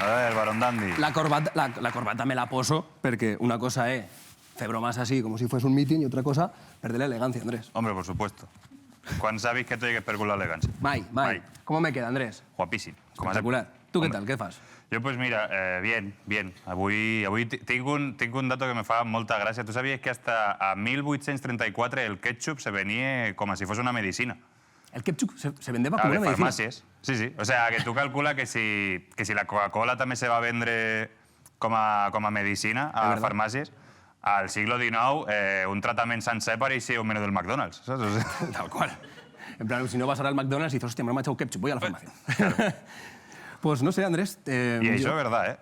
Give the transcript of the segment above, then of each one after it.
A ver, Barón Dandy. La corbata me la poso perquè una cosa és fer bromes així, com si fos un míting, i otra cosa, perder l'elegància, Andrés. Hombre, por supuesto. Quan sabis que te hay que perder la elegancia. Mai. ¿Cómo me queda, Andrés? Guapíssim. Espectacular. Tu què tal? Què fas? Jo, pues mira, bien. Avui tinc un dato que me fa molta gràcia. Tu sabies que hasta a 1834 el ketchup se venia com si fos una medicina. El ketchup se vendeva com una medicina? Farmàcies. Sí. O sea, que tu calcula que si la Coca-Cola també se va vendre com a medicina a farmàcies, al siglo XIX un tratament sencer pareixia un menú del McDonald's, saps? O sea, Tal qual. En plan, si no vas ara al McDonald's y dices, hostia, me he manchado ketchup, voy a la farmacia. Pues no sé, Andrés. Y eso es verdad, ¿eh?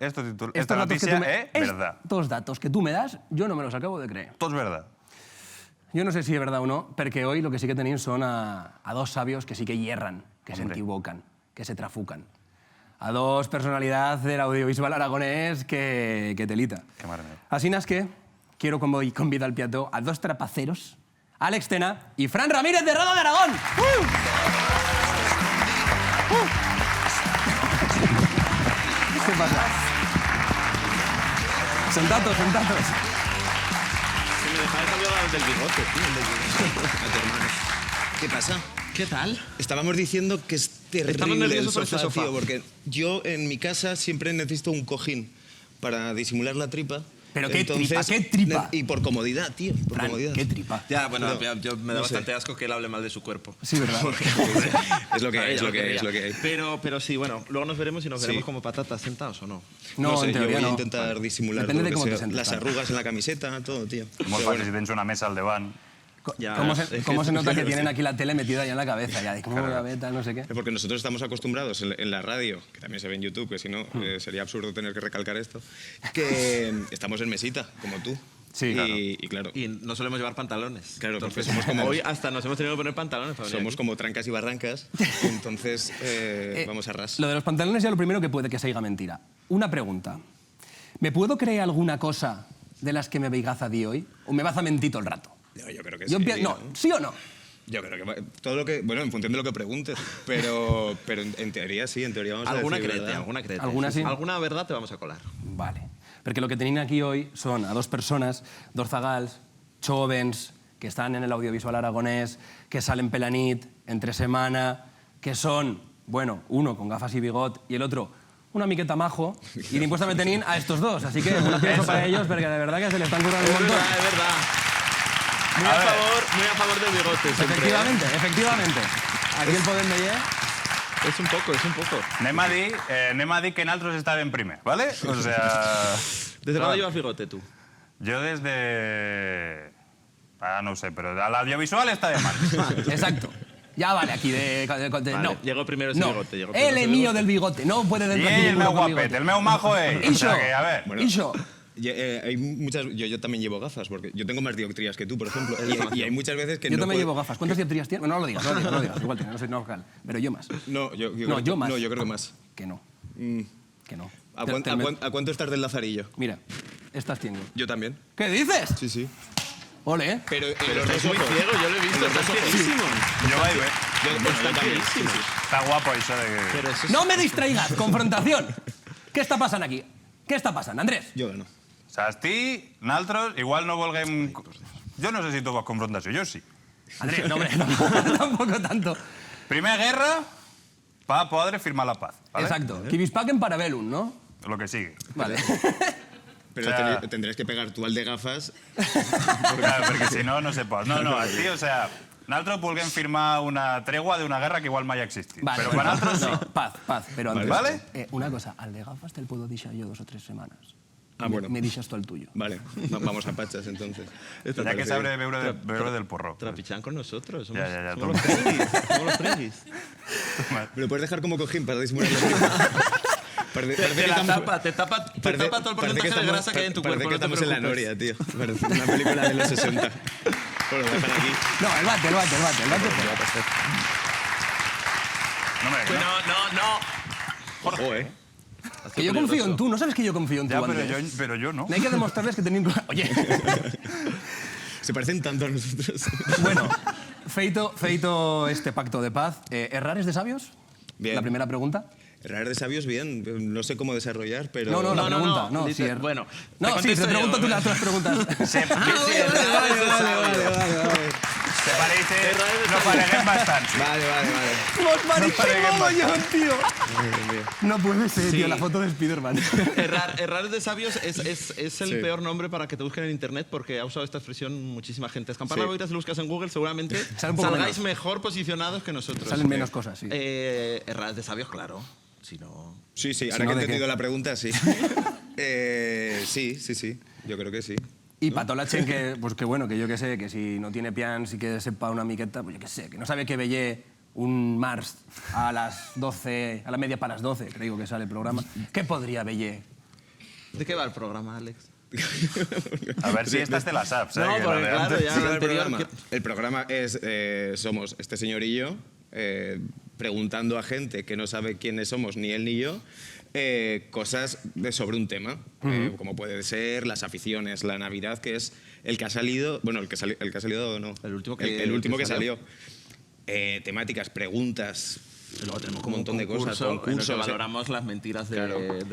Esta noticia es verdad. Estos datos que tú me das, yo no me los acabo de creer. Todo es verdad. Yo no sé si es verdad o no, porque hoy lo que sí que tenéis son a dos sabios que sí que hierran, que se equivocan, que se trafucan. A dos personalidades del audiovisual aragonés que telita. Qué maravilla. Así es que quiero convidar al plató a dos trapaceros, Àlex Tena y Fran Ramírez de Roda de Aragón. ¿Qué pasa? Sentados. Si me dejáis cambiar del bigote, tío. A tu hermano. ¿Qué pasa? ¿Qué tal? Estábamos diciendo que es Estamos terrible el nerviosos por sofá, este sofá. tío, porque yo en mi casa siempre necesito un cojín para disimular la tripa. Pero qué tripa. Y por comodidad, tío, por Fran, comodidad. qué tripa. Ya, bueno, Pero, yo me da no sé. bastante asco que él hable mal de su cuerpo. Sí, ¿verdad? Es lo que hay, es lo que hay, es lo que hay. Pero sí, bueno, luego nos veremos y nos veremos como patatas sentados, ¿o no? No, sé, en yo teoría voy a no. intentar disimular Depende de todo lo cómo que te sea. sientes, Las Fran. arrugas en la camiseta, todo, tío. Molt fàcil si tens una mesa al davant. Ya, ¿Cómo es se, que- cómo se nota que tienen aquí la tele metida ya en la cabeza? Ya de cómo voy a ver, tal, no sé qué. Porque nosotros estamos acostumbrados en la radio, que también se ve en YouTube, que si no sería absurdo tener que recalcar esto, que estamos en mesita, como tú. Sí, claro. Y claro, Y no solemos llevar pantalones. Claro, porque Entonces, somos como- Hoy hasta nos hemos tenido que poner pantalones para venir somos aquí. como trancas y barrancas, entonces vamos a ras. Lo de los pantalones ya lo primero que puede que se diga mentira. Una pregunta. ¿Me puedo creer alguna cosa de las que me veigaza di hoy? ¿O me vas a mentir todo el rato? No, yo creo que Yo sí. empie- no, ¿sí o no? Yo creo que todo lo que... Bueno, en función de lo que preguntes, pero en teoría sí, en teoría vamos a Alguna decir crete, verdad. alguna crete. ¿Alguna sí? Alguna verdad te vamos a colar. Vale. Perquè lo que tenim aquí hoy son a dos personas, dos zagals, jóvens, que están en el audiovisual aragonés, que salen per la nit, entre semana, que son, bueno, uno con gafas y bigot y el otro una miqueta majo, y impuestamente tenim a estos dos. Así que un aplauso para ellos, porque de verdad que se le están currando un montón. Es verdad. Muy a favor del bigote. siempre, Efectivamente. Aquí el poder me lleva. ¿eh? Es un poco. Anem a dir que nosaltres estàvem primer, ¿vale? O sea... ¿Desde cuándo llevas bigote tú? Jo des de... no ho sé, però a l'audiovisual està de mal. Exacto. Ya vale, aquí Vale, no. llegó primero ese No, bigote. llegó primero él ese es mío bigote. del bigote. No puede I entrar aquí el ninguno meu con guapet, bigote. el meu majo ell. O sea que, a ver... Iso. Hay muchas, yo también llevo gafas, porque yo tengo más dioptrías que tú, por ejemplo, y hay muchas veces que Yo no también puedo- llevo gafas. ¿Cuántas dioptrías tienes? Bueno, no lo digas. Igual no soy normal. Pero yo más. No, yo No, yo más. No, yo creo que más. Que no. Mm. Que no. ¿A cuánto estás del Lazarillo? Mira, estas tengo. Yo también. ¿Qué dices? Sí, sí. Ole, ¿eh? Pero Es muy ciego, yo lo he visto. Está cieguísimo. Jo vaig bé. Está cieguísimo. Està guapo això de que... Pero eso es- No me distraigas. Confrontación. ¿Qué está pasando aquí? ¿Qué está pasando, Andrés? Yo gano. Sasti, nosaltres, igual no volguem... Jo no sé si tu vols confrontació, jo sí. Andrés, no, hombre, tampoco tanto. Primer guerra para poder firmar la paz. ¿vale? Exacto. Kivispaquen para Belun, ¿no? Lo que sigue. Vale. Pero O sea- tendrías que pegar tú al de gafas. Claro, perquè si no, no se pot. No, aquí, o sea, nosaltres volguem firmar una tregua d'una guerra que igual mai ha existit. Vale, Però per nosaltres sí. no, paz. Pero antes, Vale. una cosa, al de gafas te lo puedo deixar yo 2 o 3 semanas. Ah, bueno. Me deixas tú el tuyo. Vale, vamos a pachas entonces. Ja que sabré beure del porro. Trapichan con nosotros. Somos, Ya, somos los frigis. Somos los frigis. Me lo puedes dejar como cojín para disimular la tripa. Te tapa todo el porcentaje de grasa que hay en tu cuerpo. Parece que no te estamos en la preocupes. noria, tío. Parece una película de los 60. Bueno, voy a dejar aquí. No, el bate. No, hombre, que no. No. Ojo, Que yo confío en tú. ¿No sabes que yo confío en tú, Ja, Andrés? però jo no. No hay que demostrarles que tenim... Oye, Se parecen tanto a nosotros. bueno, feito este pacto de paz, ¿errar es de sabios? Bien. La primera pregunta. Errar de sabios, bien. No sé cómo desarrollar, pero... No, la pregunta. No, dice- sí, bueno, No, sí, te pregunto tú las otras preguntas. Se parece... No pareguen bastante. Vale. Nos parecemos mogollón, tío. No puede ser, Sí. tío, la foto de Spiderman. Errar de sabios es el Sí. peor nombre para que te busquen en internet porque ha usado esta expresión muchísima gente. Escampar la boira, si lo buscas en Google, seguramente Sale un poco salgáis menos. mejor posicionados que nosotros. Salen menos cosas, sí. Errar de sabios, claro. Si no... Sí, Si ahora no, que he ¿de entendido qué? la pregunta, sí. Sí. Yo creo que sí. Y Patolachen, que, pues que bueno, que yo que sé, que si no tiene pians y que sepa una miqueta, pues yo que sé, que no sabe que veía un març a las 12, a la media para las 12, creo que sale el programa, ¿qué podría veyer? ¿De qué va el programa, Alex? A ver si estas te las sabes, ¿eh? No, Que porque lo de claro, antes- ya Sí, lo el anterior... programa. que- El programa es, somos este señor y yo, preguntando a gente que no sabe quiénes somos, ni él ni yo, cosas sobre un tema, como puede ser las aficiones, la Navidad, que es el que ha salido, bueno, el que ha salido no, El último que- el último que que salió. Temáticas, preguntas, Luego tenemos un montón de cosas, en el que concursos. valoramos las mentiras de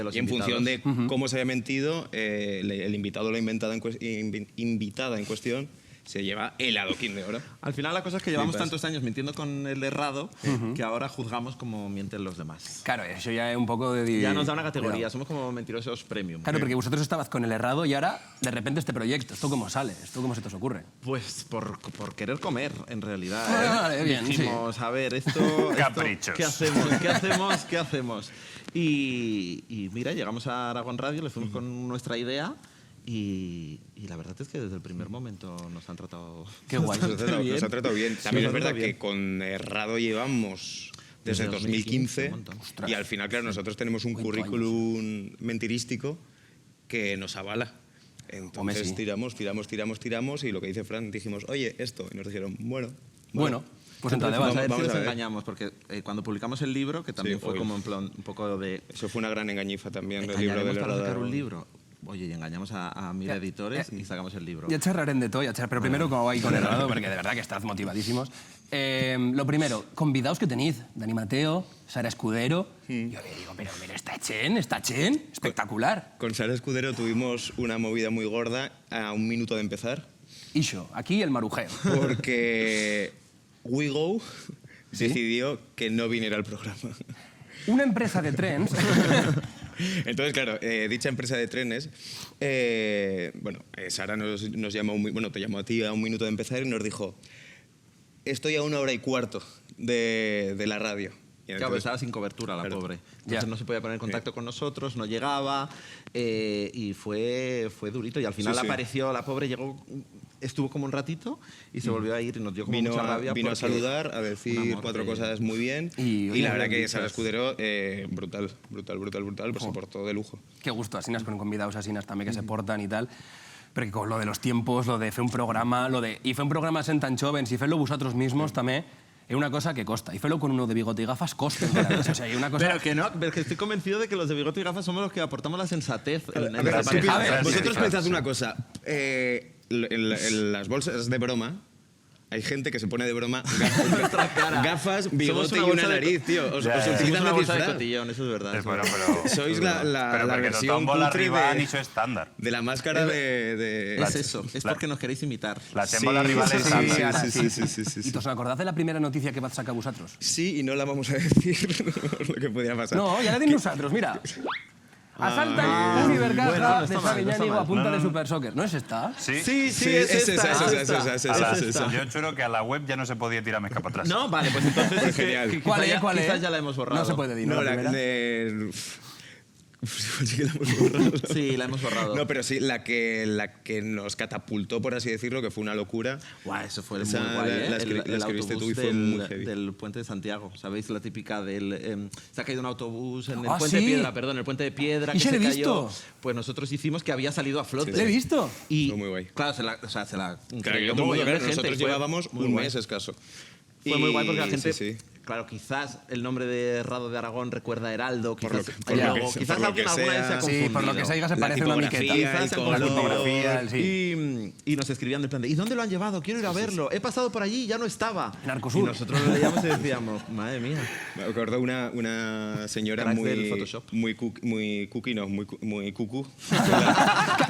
los y en función de invitados. cómo se haya mentido, el invitado o la invitada en cuestión se lleva el adoquín de oro. Al final la cosa es que llevamos Flipas. tantos años mintiendo con el errado que ahora juzgamos como mienten los demás. Claro, eso ya es un poco de... Ya nos da una categoría, Cuidado. somos como mentirosos premium. Claro, porque vosotros estabas con el errado y ahora, de repente, este proyecto, ¿esto cómo sale? ¿Esto cómo se te os ocurre? Pues por querer comer, en realidad. Vale, bien, Dijimos, a ver, esto... Caprichos. ¿Qué hacemos? Y mira, llegamos a Aragón Radio, le fuimos con nuestra idea y la verdad es que desde el primer momento nos han tratado... Qué guay. Nos ha tratado bien. También Nos es ha tratado verdad bien. que con Errado llevamos desde Desde 2015 un montón. y al final, claro, nosotros tenemos un Cuánto currículum mentirístico que nos avala. Entonces sí. tiramos y lo que dice Fran, dijimos, oye, esto. Y nos dijeron, Bueno, pues entonces Vamos vas. a ver si vamos les a ver. engañamos, porque cuando publicamos el libro, que también Sí, fue hoy. como en plan un poco de... Eso fue una gran engañifa también del libro Engañaremos del para sacar Errado. un libro. Oye, y engañamos a Mira Editores y sacamos el libro. Ya xerrarem de todo, pero primero como vais con Errado, porque de verdad que estás motivadísimos. Lo primero, convidados que tenéis, Dani Mateo, Sara Escudero. Yo le digo, pero mira, está Chen, espectacular. Con Sara Escudero tuvimos una movida muy gorda a un minuto de empezar, Isho, aquí el marujeo. porque WeGo decidió que no viniera al programa. Una empresa de trens... Entonces, claro, dicha empresa de trenes, Sara nos llamó, te llamó a ti a un minuto de empezar y nos dijo, estoy a 1 hora y cuarto de la radio. Y Claro, entonces- estaba sin cobertura la Claro. pobre. Entonces Ya. no se podía poner en contacto con nosotros, no llegaba y fue durito. Y al final Sí, sí. apareció, la pobre llegó, estuvo como un ratito y se volvió a ir y nos dio como Vino, mucha rabia. vino a porque saludar, a un decir amor 4 de- cosas muy bien. Y, Y, oye, la verdad bien que Sara dichas. Escudero, brutal, pues se portó de lujo. Qué gusto, asinas con convidados asinas también que se portan y tal. Pero que con lo de los tiempos, lo de fer un programa, y fer un programa sent tan jóvens i fer-lo vosaltres mismos també es una cosa que costa. Y fer-lo con uno de bigote y gafas costa encara més. O sea, hay una cosa... Pero que no, pero que estoy convencido de que los de bigote y gafas somos los que aportamos la sensatez. A ver, Gracias. ¿qué A opináis? ver, Vosotros sí, pensad sí. una cosa. En las bolsas de broma hay gente que se pone de broma gafas, bigote y una una bolsa de- nariz, tío. Os Ya, ya. Somos utilizan una de bolsa de disfraz. cotillón, eso es verdad. Es bueno, pero... Sois la Pero perquè versión tothom vol cutre arribar a de, nicho estándar. de la máscara de... Es eso, es porque nos queréis imitar. La gent vol arribar a sí, l'estàndard. sí, ara sí, sí. sí, sí, sí, ¿Y sí. os acordás de la primera noticia que vas a sacar vosotros? Sí, y no la vamos a decir lo que podría pasar. No, ya la dimos nosotros, mira. Asaltan un bueno, no Ibercaja está de mal, no está Sabiñánigo mal. a punta de Super Soccer. ¿No es esta? Sí? Sí, es esa. A la- Yo juro que a la web ya no se podía tirar més cap atrás. No, vale, pues entonces es que, Genial. que ¿Cuál quizá es? ya- ¿Cuál es? quizás ya la hemos borrado. No se puede decir, No, ¿no? La la primera. de... Sí que la hemos borrado. Sí, la hemos borrado. No, pero sí, la que nos catapultó, por así decirlo, que fue una locura. Guau, eso fue Esa muy guay, ¿eh? la escribiste tú y fue muy heavy. del puente de Santiago. ¿Sabéis la típica del... se ha caído un autobús en el Ah, puente sí. de Piedra, perdón, el puente de Piedra ¿Y que se se le he cayó? visto? Pues nosotros hicimos que había salido a flote. ¿Le he visto? Y, Fue muy guay. Claro, se la Claro, creyó todo el mundo, mogollón de claro, gente y nosotros fue llevábamos muy un guay. mes escaso. Fue muy guay porque la gente Sí, sí. claro, quizás el nombre de Rado de Aragón recuerda a Heraldo, Por lo quizás, que- por lo que- quizás por lo que alguien alguna vez se ha sea. confundido. Sí, por lo que se diga se La parece una tipografía, miqueta. Quizás el se color. La confundió. tipografía, sí. Y nos escribían de plan de, ¿y dónde lo han llevado? Quiero ir a verlo. He pasado por allí y ya no estaba. En Arcosur. Y nosotros lo leíamos y decíamos, madre mía. Me acuerdo una señora Cracks del muy, Photoshop. muy cookie, no, muy cucú.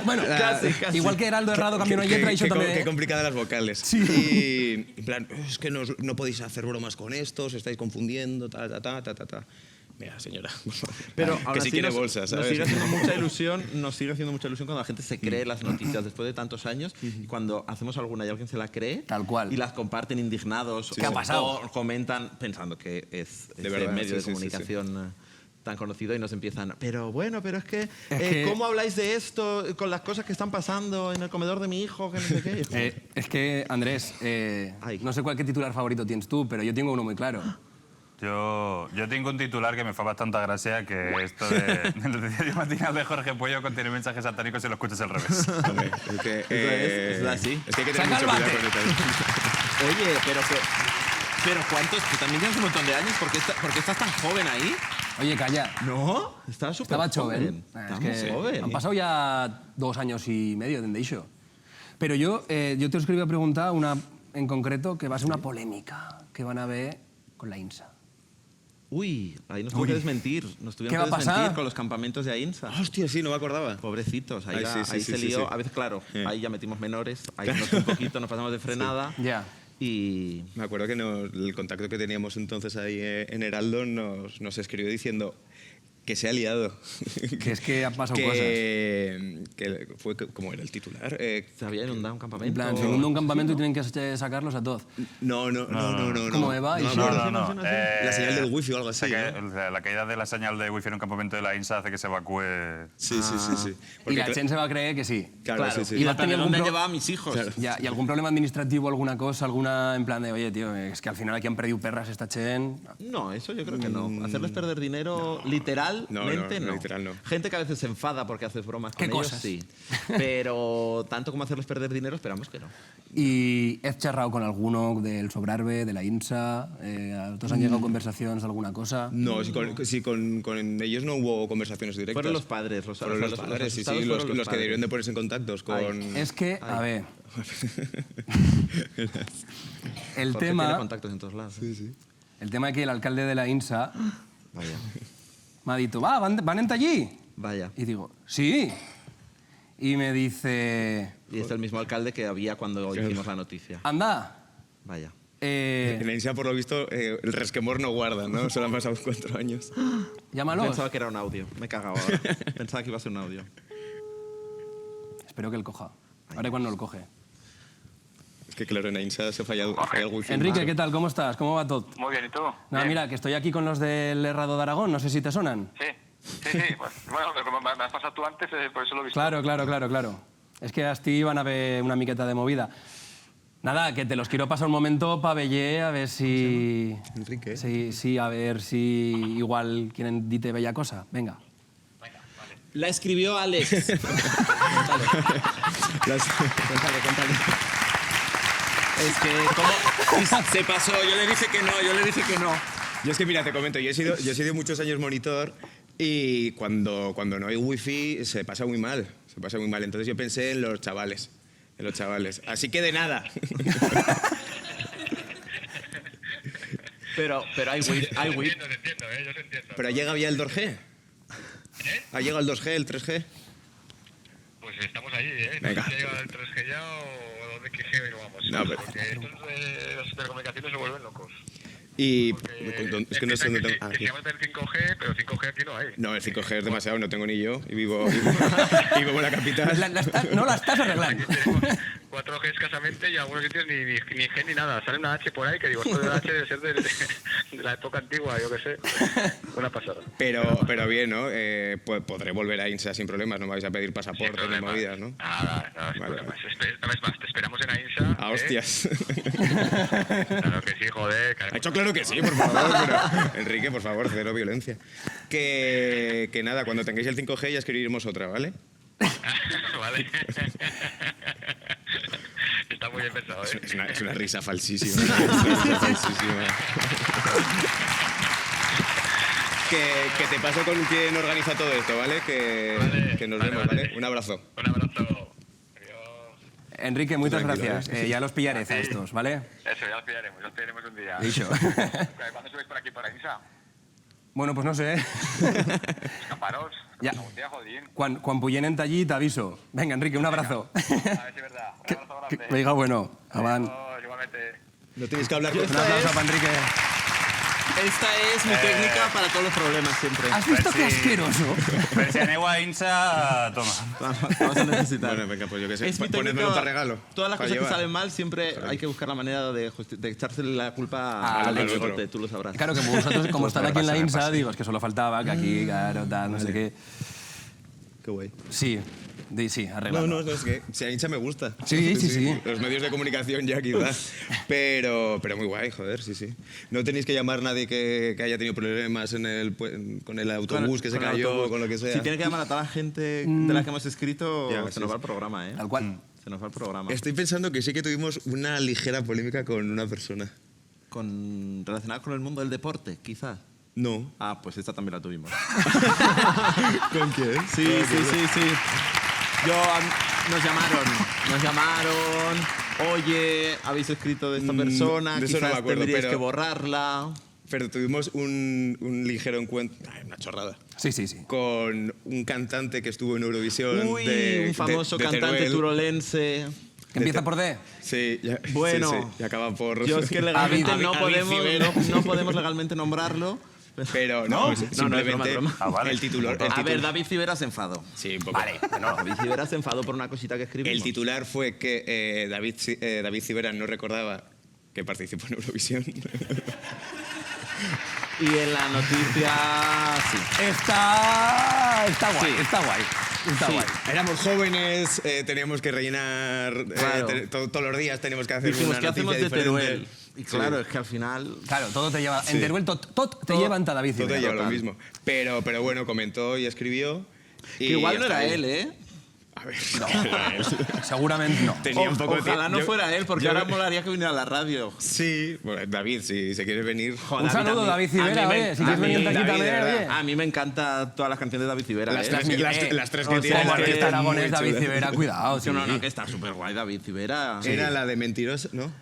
Bueno, Casi. igual que Heraldo Herrado cambió una letra y yo también. Qué complicadas las vocales. Sí. Y en plan, es que no podéis hacer bromas con esto, os estáis confundiendo, ta. Mira, señora, por favor. Pero que aún si así quiere nos, bolsas, nos ¿sabes? sigue haciendo mucha ilusión, cuando la gente se cree las noticias después de tantos años y cuando hacemos alguna y alguien se la cree Tal cual. y las comparten indignados ¿Qué ha pasado? o comentan pensando que es De ese verdad, medio de sí. comunicación tan conocido y nos empiezan, pero bueno, pero es que, que- ¿cómo habláis de esto con las cosas que están pasando en el comedor de mi hijo? Que no sé qué. Y es como, Es que, Andrés, Ay. no sé qué titular favorito tienes tú, pero yo tengo uno muy claro. Jo tinc un titular que me fa bastanta gràcia, que esto de el noticiario matinal de Jorge Pollo contiene mensajes satánicos si lo escuchas al revés. Hombre, es que, es así. Es que hay que tener Saca mucho el cuidado bate. con esto. Oye, pero ¿cuántos? Tú también tienes un montón de años. ¿Por qué estás tan joven ahí? Oye, calla. No, estaba súper Estaba joven. joven. Estaba Es que joven. han pasado ya 2 años y medio de eso. Pero yo te os quería preguntar una en concreto que va a ser una polémica que van a ver con la INSA. Uy, ahí nos tuvieron que desmentir. Nos tuvieron ¿Qué que va a desmentir pasar? con los campamentos de AINSA. Hostia, sí, no me acordaba. Pobrecitos, ahí, Ay, sí, ahí sí, se sí, lió. sí. A veces, claro, Sí. ahí ya metimos menores, ahí nos un poquito, nos pasamos de frenada. Ya. Y Me acuerdo que el contacto que teníamos entonces ahí en Heraldo nos escribió diciendo que se ha liado. Que es que han pasado que fue como era el titular. se había inundado un campamento. En plan, se inunda un campamento y tienen que sacarlos a todos. No. ¿Cómo Eva? No, Y no, sí, no, no. La señal del wifi o algo así. La caída de la señal de wifi en un campamento de la INSA hace que se evacúe. Sí. Y Porque la gente se va a creer que sí. Claro, Claro, sí. y va va a tener algún ¿dónde han pro- llevado a mis hijos? Ya, ¿y algún problema administrativo, alguna cosa, alguna en plan de, oye, tío, es que al final aquí han perdido perras esta chen? No, eso yo creo que no. Hacerles perder dinero literalmente no, literal no. Gente que a veces se enfada porque haces bromas con ¿Qué ellos, cosas? sí. Pero tanto como hacerles perder dinero, esperamos que no. ¿Y has charrado con alguno del Sobrarbe, de la INSA? ¿A todos han llegado conversaciones, alguna cosa? No, si con ellos no hubo conversaciones directas. Fueron los padres, Fueron los padres, sí, asustados sí, fueron los que padres. debieron de ponerse en contactos con... Es que, a ver, el Jorge tiene tema, contactos en todos lados. el tema es que el alcalde de la INSA Vaya, me ha dicho, va, van en allí. vaya. Y digo, sí. Y me dice, Y es el mismo alcalde que había cuando hicimos la noticia. anda, Vaya. En la INSA, por lo visto, el resquemor no guarda, ¿no? Solo han pasado 4 años. llámalos. Pensaba que era un audio. Me he cagado ahora. Pensaba que iba a ser un audio. Espero que él coja. Ahora cuando lo coge. Es que claro, en la INSA se falla el wifi. Enrique, ¿qué tal? ¿Cómo estás? ¿Cómo va todo? Muy bien, ¿y tú? Nada, Bien. mira, que estoy aquí con los del Herrado de Aragón, no sé si te sonan. Sí. Pues, bueno, como me has pasado tú antes, por eso lo he visto. Claro. Es que a ti van a ver una miqueta de movida. Nada, que te los quiero pasar un momento para ver a ver si... Enrique. Sí, a ver si igual quieren dite bella cosa. Venga. La escribió Alex. Cuéntale. Es que, ¿cómo? Se pasó, yo le dije que no. Yo es que, mira, te comento, yo he sido muchos años monitor y cuando no hay wifi se pasa muy mal. Entonces yo pensé en los chavales. Así que de nada. Pero hay wifi. Te entiendo, yo te entiendo. ¿Pero ha llegado ya el 2G? ¿Ha llegado el 2G, el 3G? Pues estamos ahí, ¿eh? Venga. No sé si ha llegado el 3G ya o de qué G lo vamos. No, pero- Porque estos de las telecomunicaciones se vuelven locos. Y... Porque Es que no sé dónde... que se llama el 5G, pero 5G aquí no hay. No, el 5G es demasiado, no tengo ni yo y vivo en la capital. No la estás arreglando. Aquí tenemos 4G escasamente y en algunos sitios ni G ni nada. Sale una H por ahí que digo, esto de la H debe ser de la época antigua, yo qué sé. Una pasada. Pero bien, ¿no? Pues podré volver a INSA sin problemas, no me vais a pedir Sin pasaporte ni problema. movidas, ¿no? Nada, sin Vale, problemas. Una vez más, te esperamos en AINSA. Ah, hostias. Claro que sí, joder. Ha hecho claro que sí, por favor. Pero, Enrique, por favor, cero violencia. Que nada, cuando tengáis el 5G ya escribiremos otra, ¿vale? Vale. Está muy bien pensado, ¿eh? Es una risa falsísima. Una risa falsísima. que te paso con quien organiza todo esto, ¿vale? Que nos vemos, ¿vale? Un abrazo. Un abrazo. Adiós. Enrique, muchas Tranquilo, gracias. Ya los pillaré a estos, ¿vale? Eso, ya los pillaremos un día. Dicho. ¿Cuándo subís por aquí, por Aínsa? Bueno, pues no sé. Escaparos. Ya. Algún día, jodín. Quan puguen en allí t'aviso. Venga, Enrique, un abrazo. A ver si es verdad. Un abrazo grande. Venga, bueno, avant. Adiós, igualmente. No tenéis que hablar con... Un aplauso para Enrique. Esta es mi técnica para todos los problemas siempre. ¿Has visto Pues qué sí. asqueroso? Pero si aneu a Insa, toma. Vamos a necesitar. Bueno, venga, pues yo qué sé. Es mi Ponedmelo técnica. para regalo. Todas las para cosas que llevar. salen mal siempre hay que buscar la manera de echarse la culpa Al al otro. bigote, tú lo sabrás. Claro, que vosotros, como están aquí en la pasa, me INSA, pasa. digo, es que solo faltaba que aquí, claro, tal, no sé qué. Qué guay. Sí, sí, arreglado. No, es que si a hincha me gusta. Sí. Los medios de comunicación ya quizás. Pero muy guay, joder, sí. No tenéis que llamar a nadie que haya tenido problemas con el autobús que se Con el cayó, autobús. con lo que sea. Si tiene que llamar a toda la gente de la que hemos escrito, Ya, se sí, nos va sí. el programa, ¿eh? Tal cual. Se nos va el programa. Estoy pensando que sí que tuvimos una ligera polémica con una persona. Relacionada con el mundo del deporte, quizás. No. Ah, pues esta también la tuvimos. ¿Con quién? Sí. Nos llamaron. Oye, habéis escrito de esta persona, de eso no quizás me acuerdo, tendríais pero- que borrarla. Pero tuvimos un ligero encuentro, una chorrada, Sí. con un cantante que estuvo en Eurovisión. Uy, de- un famoso de cantante Teruel. turolense. ¿Que empieza por D? Sí, Bueno, sí, y acaba por... Yo es que legalmente Avi- no Avi podemos, Cibera. no podemos legalmente nombrarlo. Pero No, no, simplemente es broma. Ah, vale. el titular. A ver, David Cibera se enfadó. Sí, un poco. Vale, David Cibera se enfadó por una cosita que escribimos. El titular fue que David Cibera no recordaba que participó en Eurovisión. Y en la noticia, sí. Está guay, está guay. Está Sí. guay. Éramos jóvenes, teníamos que rellenar Claro. todos los días, teníamos que hacer Dijimos, una ¿qué hacemos noticia de diferente. Teruel? Y claro, es que al final... Claro, todo te lleva. En Teruel, tot te llevan a David Todo Cibera. lleva lo total. mismo. Pero bueno, comentó y escribió. Que y igual no hasta era ahí. él, ¿eh? A ver, Seguramente no. tenía un poco de Ojalá no yo- fuera él, porque yo- ahora molaría que viniera a la radio. Sí, bueno, David, si se quiere venir. Un saludo, David Cibera, A mí me- oye. Si a quieres mí- venir aquí David, también, de verdad. oye. A mí me encantan todas las canciones de David Cibera, Las ¿eh? tres que, las tres que o tiene sea, la que están Aragones, muy David chulas. Cibera, cuidado. Sí. No, que está súper guay David Cibera. Era la de mentirosa, ¿no?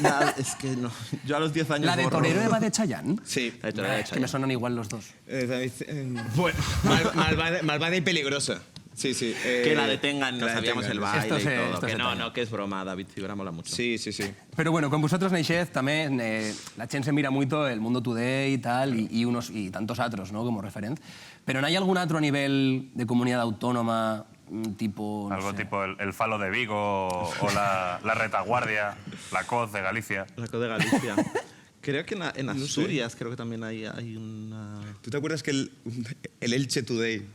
Nada, es que no. Yo a los 10 años La de borro. Torero Eva de Chayanne. Sí. La de Torero de Es que me Chayanne. sonan igual los dos. David, Bueno, malvada y peligrosa. Sí. que la detengan, que no la sabíamos el detengan. baile Esto se- y todo. esto Que se no, talla. que es broma, David Cibera mola mucho. Sí. Pero bueno, con vosotros neixez también la gente se mira mucho el Mundo Today y tal, y tantos otros, ¿no? Como referente. Pero ¿no hay algún otro a nivel de comunidad autónoma, tipo, no Algo sé? tipo el Falo de Vigo o la Retaguardia, la COZ de Galicia. La de Galicia. Creo que en Asturias creo que también hay una... ¿Tú te acuerdas que el Elche Today?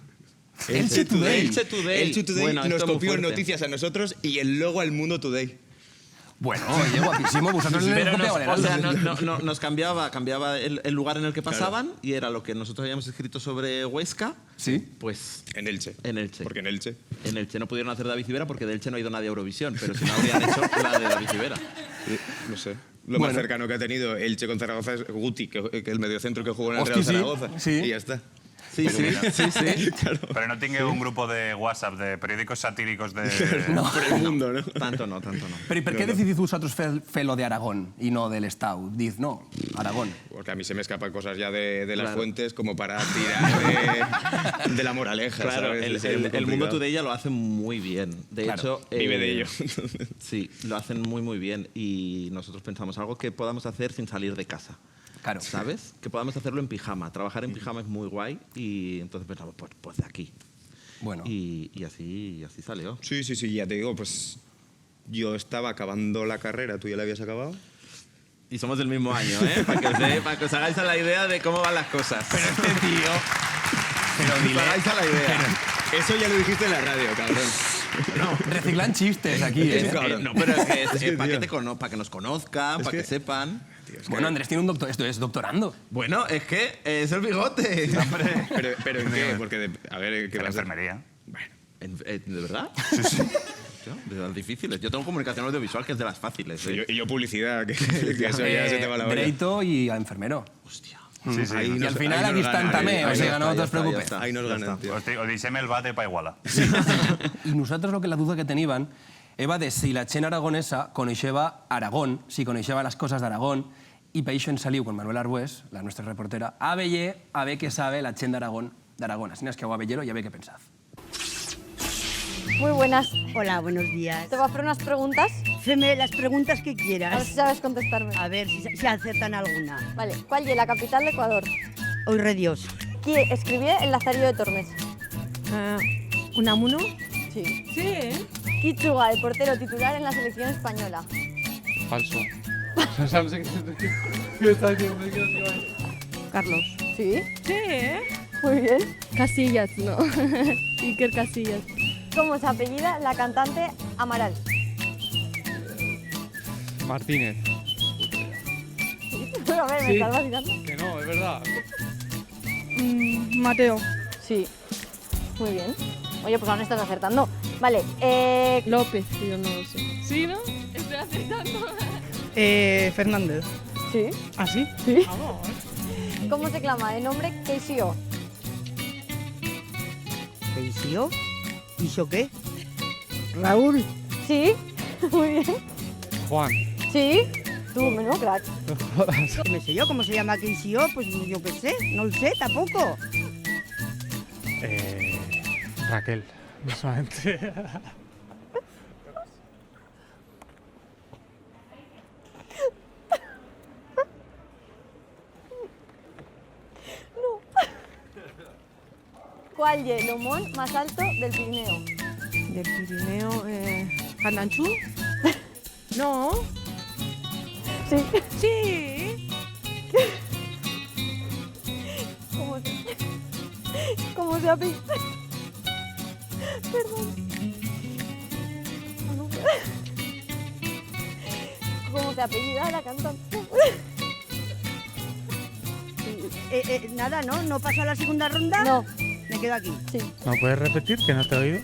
Elche Today. Elche Today. Elche Today Bueno, nos esto es muy copió fuerte. noticias a nosotros y el logo al Mundo Today. Bueno, oye, guapísimo. Vosotros le Pero copiado el o sea, Heraldo. nos cambiaba el lugar en el que pasaban y era lo que nosotros habíamos escrito sobre Huesca, Sí. pues En Elche. en Elche. Porque en Elche. En Elche no pudieron hacer David Cibera porque de Elche no ha ido nadie a Eurovisión, pero si no habrían hecho la de David Cibera. No sé. Lo más cercano que ha tenido Elche con Zaragoza es Guti, que el mediocentro que jugó en el Hostia, Real sí, Zaragoza. sí. Y ya está. Sí. Claro. Pero no tiene un grupo de WhatsApp de periódicos satíricos de... Por el mundo, ¿no? Tanto no. Pero ¿y por qué decidís vosotros fer lo de Aragón y no del Estado? Diz, no, Aragón. Porque a mí se me escapan cosas ya de las Claro. fuentes como para tirar de la moraleja, Claro, ¿sabes? Sería muy el Mundo complicado. Today ya lo hace muy bien. De Claro, hecho, Vive de ello. Sí, lo hacen muy bien y nosotros pensamos algo que podamos hacer sin salir de casa. Claro. ¿Sabes? Que podamos hacerlo en pijama. Trabajar en pijama es muy guay y entonces pensamos, pues de aquí. Bueno. Y así salió. Sí, ya te digo, pues yo estaba acabando la carrera, tú ya la habías acabado. Y somos del mismo año, ¿eh? Para que os hagáis a la idea de cómo van las cosas. Pero este tío... Pero Os hagáis a la idea. Eso ya lo dijiste en la radio, cabrón. Reciclan chistes aquí, ¿eh? cabrón. No, pero es que Es que, para tío. que nos conozcan, para que sepan. Bueno, Andrés tiene un doctor... Esto es doctorando. Bueno, es que es el bigote. Pero ¿en qué? Porque, a ver, ¿qué De la vas a hacer? enfermería. Bueno, ¿De verdad? sí. Hostia, de las difíciles. Yo tengo comunicación audiovisual, que es de las fáciles. ¿eh? Y yo publicidad, que eso ya se te va la olla. Derecho y a enfermero. Hostia. Sí, sí. Ahí I nos- al final ahí aquí nos estan ganan, també, ahí o sigui, ja no està, us ja està, preocupeu. ja està. Ahí nos ganan, tío. O deixem el bate pa igualar. I nosaltres lo que la duda que teníem era de si la gent aragonesa coneixeva Aragón, si coneixeva les coses d'Aragón, i per això ens saliu con Manuel Arbués, la nostra reportera, a veure què sabe la gent d'Aragón. Así es que hago a vellero y a ver qué pensad. Muy buenas. Hola, buenos días. Te voy a hacer unas preguntas. Feme las preguntas que A ver quieras. si sabes contestarme. A ver si acertan alguna. Vale. ¿Cuál es la capital de Ecuador? Hoy re Dios. ¿Quién escribió El Lazarillo de Tormes? ¿Unamuno? Sí. Sí. ¿Quién juega el portero titular en la selección española? Falso. Carlos. Sí. Sí. Muy bien. Casillas, no. Iker Casillas. ¿Cómo se apellida la cantante Amaral? Martínez. A ver, me Sí. estás vacilando. Que no, es verdad. Mateo. Sí. Muy bien. Oye, pues aún estás acertando. Vale. López, yo no lo sé. ¿Sí, no? Estoy acertando. Fernández. Sí. ¿Ah, sí? Sí. ¿Cómo se clama de nombre KCO? ¿Qué hizo? ¿Hizo qué? Raúl. Sí. Muy bien. Juan. Sí. Tú, menudo crack. ¿Qué me sé yo? ¿Cómo se llama qué hizo? Pues yo qué sé. No lo sé tampoco. Raquel. No solamente. ¿Cuál es el homón más alto del Pirineo? Del Pirineo, ¿Candanchú? No. Sí. Sí. ¿Cómo se apellida? Perdón. ¿Cómo se apellida la cantante? Nada, ¿no? ¿No pasó a la segunda ronda? No. Me quedo aquí. Sí. ¿No puedes repetir que no te he oído?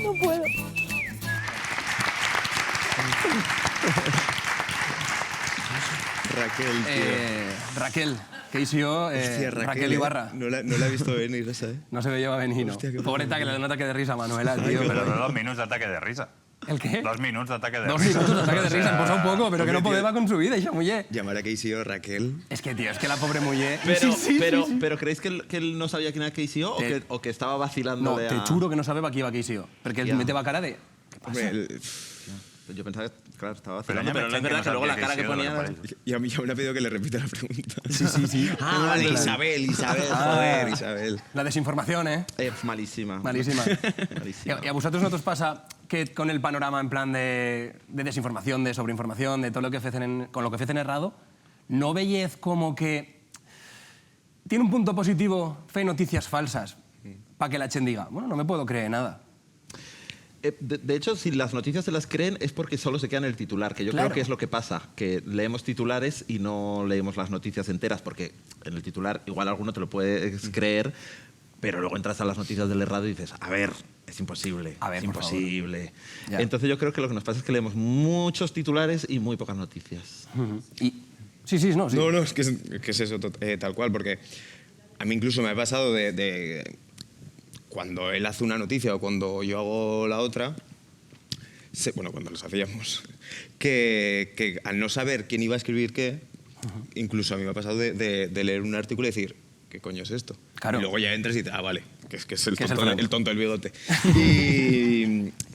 No puedo. Raquel, tío. Raquel, que hizo yo, Hostia, Raquel Ibarra. No la he visto venir esa, ¿eh? No se veía venir, no. Hostia, qué Pobreta, que le da un ataque de risa a Manuela, tío. Però Pero... 2 minuts d'ataque de risa. ¿El qué? 2 minuts d'ataque de 2 risa. minutos de ataque de risa, han posado un poco, pero que no Hombre, tío. podía con su vida, esa mujer. Llamar a Casey o Raquel. Es que, tío, es que la pobre mujer... Pero ¿creéis que él no sabía quién era KCO o que estaba vacilando? No, te juro que no sabía qui iba aquí, sí. Porque él Ya. meteba cara de... Hombre, Yo pensaba que, claro, estaba Pero vacilando, ya me pero no es echan que verdad no que luego la sabía cara que KCO de lo ponía... que parece. y a mí ya me ha pedido que le repita la pregunta. Sí, sí, sí. Ah, vale, Claro. Isabel, joder, Isabel. La desinformación, ¿eh? Malísima. Malísima. Malísima. ¿Y a vosotros no os pasa que con el panorama en plan de desinformación, de sobreinformación, de todo lo que hacen con lo que hacen errado, no veis como que tiene un punto positivo fe noticias falsas para que la gente diga, bueno, no me puedo creer nada? De hecho, si las noticias se las creen es porque solo se queda en el titular, que yo Claro. creo que es lo que pasa, que leemos titulares y no leemos las noticias enteras, porque en el titular igual alguno te lo puedes creer, pero luego entras a las noticias del errado y dices, a ver, es imposible, A ver, es por favor. imposible. Ya. Entonces yo creo que lo que nos pasa es que leemos muchos titulares y muy pocas noticias. Y... Sí, sí, no, sí. No, es que es eso, tal cual, porque a mí incluso me ha pasado de cuando él hace una noticia o cuando yo hago la otra, bueno, cuando los hacíamos, que al no saber quién iba a escribir qué, incluso a mí me ha pasado de leer un artículo y decir, ¿qué coño es esto? Claro. Y luego ya entras y dices, ah, vale, que es el, Que es el tonto, Frank. el tonto del bigote.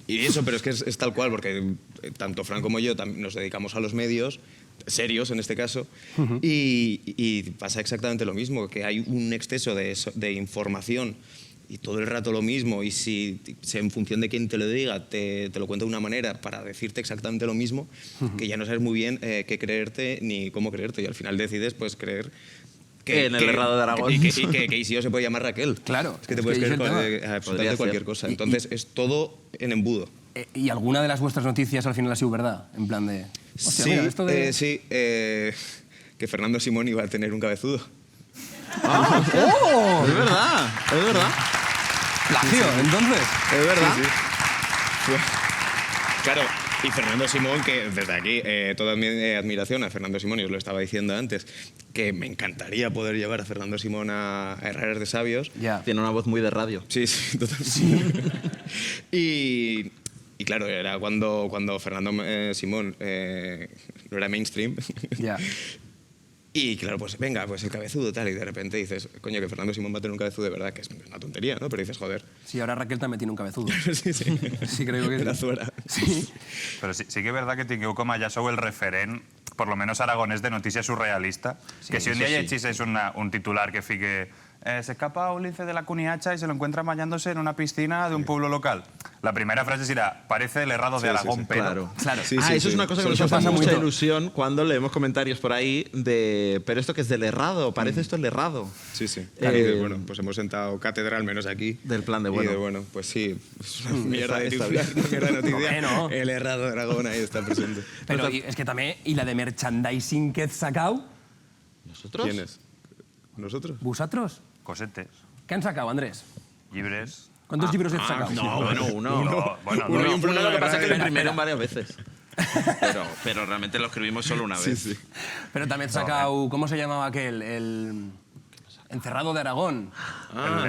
Y eso, pero es que es tal cual, porque tanto Fran como yo nos dedicamos a los medios, serios en este caso, y pasa exactamente lo mismo, que hay un exceso de información y todo el rato lo mismo, y si en función de quién te lo diga te lo cuenta de una manera para decirte exactamente lo mismo, que ya no sabes muy bien qué creerte ni cómo creerte, y al final decides pues creer En el errado de Aragón. y que Isio se puede llamar Raquel. Claro, Es que te es puedes que creer es el tema. absolutamente Podría cualquier ser. cosa. Entonces es todo en embudo. ¿Y alguna de las vuestras noticias al final ha sido verdad? En plan de... Hostia, Sí, mira, esto de... que Fernando Simón iba a tener un cabezudo. Es verdad, es verdad. Plagio, entonces. Es verdad. Sí, sí. Claro, y Fernando Simón, que desde aquí toda mi admiración a Fernando Simón, y os lo estaba diciendo antes, que me encantaría poder llevar a Fernando Simón a Herreras de Sabios. Ya. Tiene una voz muy de radio. Sí, sí, totalmente. Y claro, era cuando Fernando Simón no era mainstream. Ya. Y claro, pues venga, pues el cabezudo tal, y de repente dices, coño, que Fernando Simón va a tener un cabezudo de verdad, que es una tontería, ¿no? Pero dices, joder. Sí, ahora Raquel también tiene un cabezudo. Sí, sí. Sí, creo que sí. La Zuera. Sí. Però sí que és veritat que tingueu com a ja sou el referent, per lo menos aragonès, de notícia surrealista. Sí, que si un dia eso sí. llegís un titular que fique se escapa un lince de la Cuniacha y se lo encuentra bañándose en una piscina de un pueblo local. La primera frase será, parece el errado de Aragón, pero... Claro. Claro. Sí, Eso sí. es una cosa que nos Eso hace pasa mucha mucho. ilusión cuando leemos comentarios por ahí de pero esto que es del errado, parece esto el errado. Sí, sí. Eh, Y dices, bueno, pues hemos sentado cátedra, al menos aquí. Del plan de Y bueno. bueno, pues sí, es una mierda de está titular, bien. una mierda de noticia. Bueno. El errado de Aragón ahí está presente. Pero es que también, y la de merchandising que has sacado, ¿Nosotros? ¿Quién es? ¿Nosotros? ¿vosotros? Cosetes, ¿Qué han sacado, Andrés? llibres... ¿Cuántos libros has sacado? No, bueno, uno. Bueno, Uno, no. y un problema lo que pasa es que lo Espera, imprimieron espera. varias veces. Pero realmente lo escribimos solo una vez. Pero también has sacado, ¿cómo se llamaba aquel? El Encerrado de Aragón.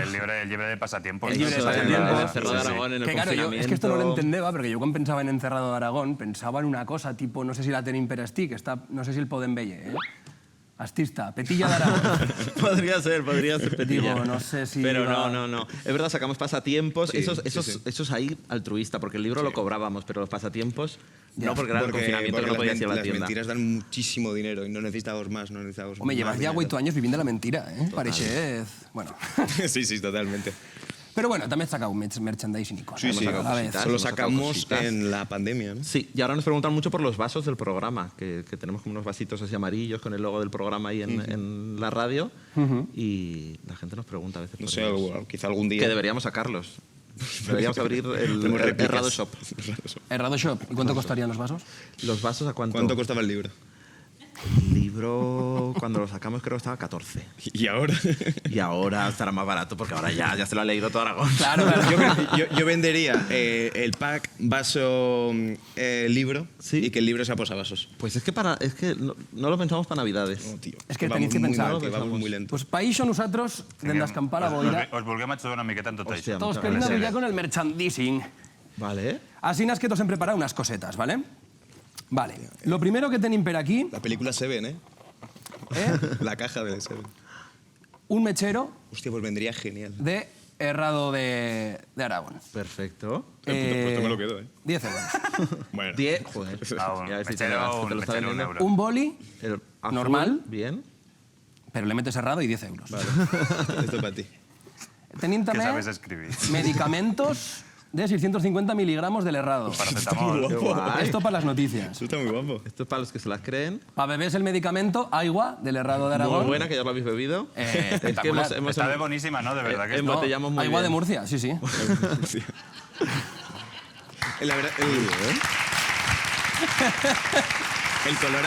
El llibre de pasatiempos. El llibre de Eso, pasatiempos. el Encerrado de Aragón en el Que claro, yo, es que esto no lo confinamiento. entendeba, porque yo cuando pensaba en Encerrado de Aragón, pensaba en una cosa, tipo, no sé si la tenim per estic, que està, no sé si el podem veure, Artista, Petilla de Aragón. podría ser Petilla. Digo, no sé si Pero iba- no. Es verdad, sacamos pasatiempos. Sí, esos ahí altruista, porque el libro lo cobrábamos, pero los pasatiempos no, porque era el Porque, confinamiento, porque no podías ir a la las tienda. mentiras dan muchísimo dinero y no necesitamos más, no necesitamos Home, más llevas ya dinero. 8 años viviendo la mentira, Pareixez... Bueno. Sí, sí, totalmente. Pero bueno, també has sacado merchandising y cosas. Sí, sí. A ver, cositas. Solo hemos sacado sacamos cositas. en la pandemia, ¿no? Sí, y ahora nos preguntan mucho por los vasos del programa, que tenemos como unos vasitos así amarillos con el logo del programa ahí en la radio. Y la gente nos pregunta a veces No por sé, ellos. quizá algún día. Que deberíamos sacarlos. Deberíamos abrir el Tenemos réplicas. Errado Shop. Errado Shop. ¿Y cuánto costarían los vasos? ¿Los vasos a cuánto? ¿Cuánto costaba el libro? El libro, cuando lo sacamos, creo que estaba 14. ¿Y ahora? Y ahora estará más barato porque ahora ya se lo ha leído todo Aragón. Claro, Yo vendería el pack vaso libro Sí. y que el libro sea posavasos. Pues es que no lo pensamos para Navidades. No, tío. Es que Vamos tenéis que muy pensar. mal, tío, vamos muy lento. Pues pa això nosaltres, hem d'escampar la boira, Us vulguem ajudar una miqueta en tot Hòstia, això. todos muchas querem gracias. navegar con el merchandising. Vale. Así es que os hem preparado unas cosetas, ¿vale? Vale. Lo primero que tenim per aquí, La película Seven, ¿eh? La caja de Seven. un mechero Hostia, pues vendría genial. de Errado de Aragón. Perfecto. Pues te me lo quedo, ¿eh? 10 euros. Bueno. 10, joder. Ah, un Ya ves si te lo mechero, te lo está un vendiendo. euro. Un boli, El azul, Normal. Bien. pero le metes Errado y 10 euros. Vale. Esto para ti. Tenim Que també sabes escribir. medicamentos de 650 miligramos del Errado. Paracetamol. Qué guay. Esto para las noticias. Eso está muy guapo. Esto es para los que se las creen. Para bebés el medicamento, agua del Errado de Aragón. Muy buena, que ya lo habéis bebido. Espectacular. Está de bonísima, ¿no? De verdad que No, embotellamos muy agua bien. de Murcia, sí, sí. La verdad, el color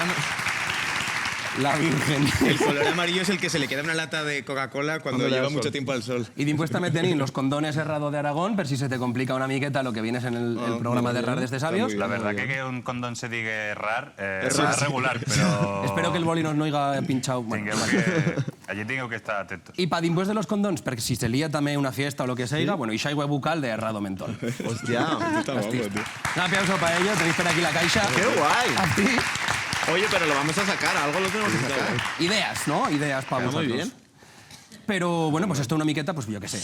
La Virgen. el color amarillo es el que se le queda una lata de Coca-Cola cuando Cuando le da lleva el mucho sol. tiempo al sol. Y después también tenéis los condones Errado de Aragón, per si se te complica una miqueta lo que vienes en el programa de Errar desde Sabios. muy La bien. verdad que un condón se diga errar es regular, pero... Espero que el boli no higa pinchado. Bueno, Allí tengo que estar atentos. y para después de los condones, porque si se lía también una fiesta o lo que sea, bueno, y xaigua bucal de Errado Mentol. Hostia. Está guapo, tío. Un aplauso para ello, tenéis por aquí la caixa. ¡Qué guay! A ti. Oye, pero lo vamos a sacar, algo lo tenemos que sacar. Ideas, ¿no? Ideas para Muy vosotros. bien. Pero bueno, pues esto una miqueta, pues yo qué sé.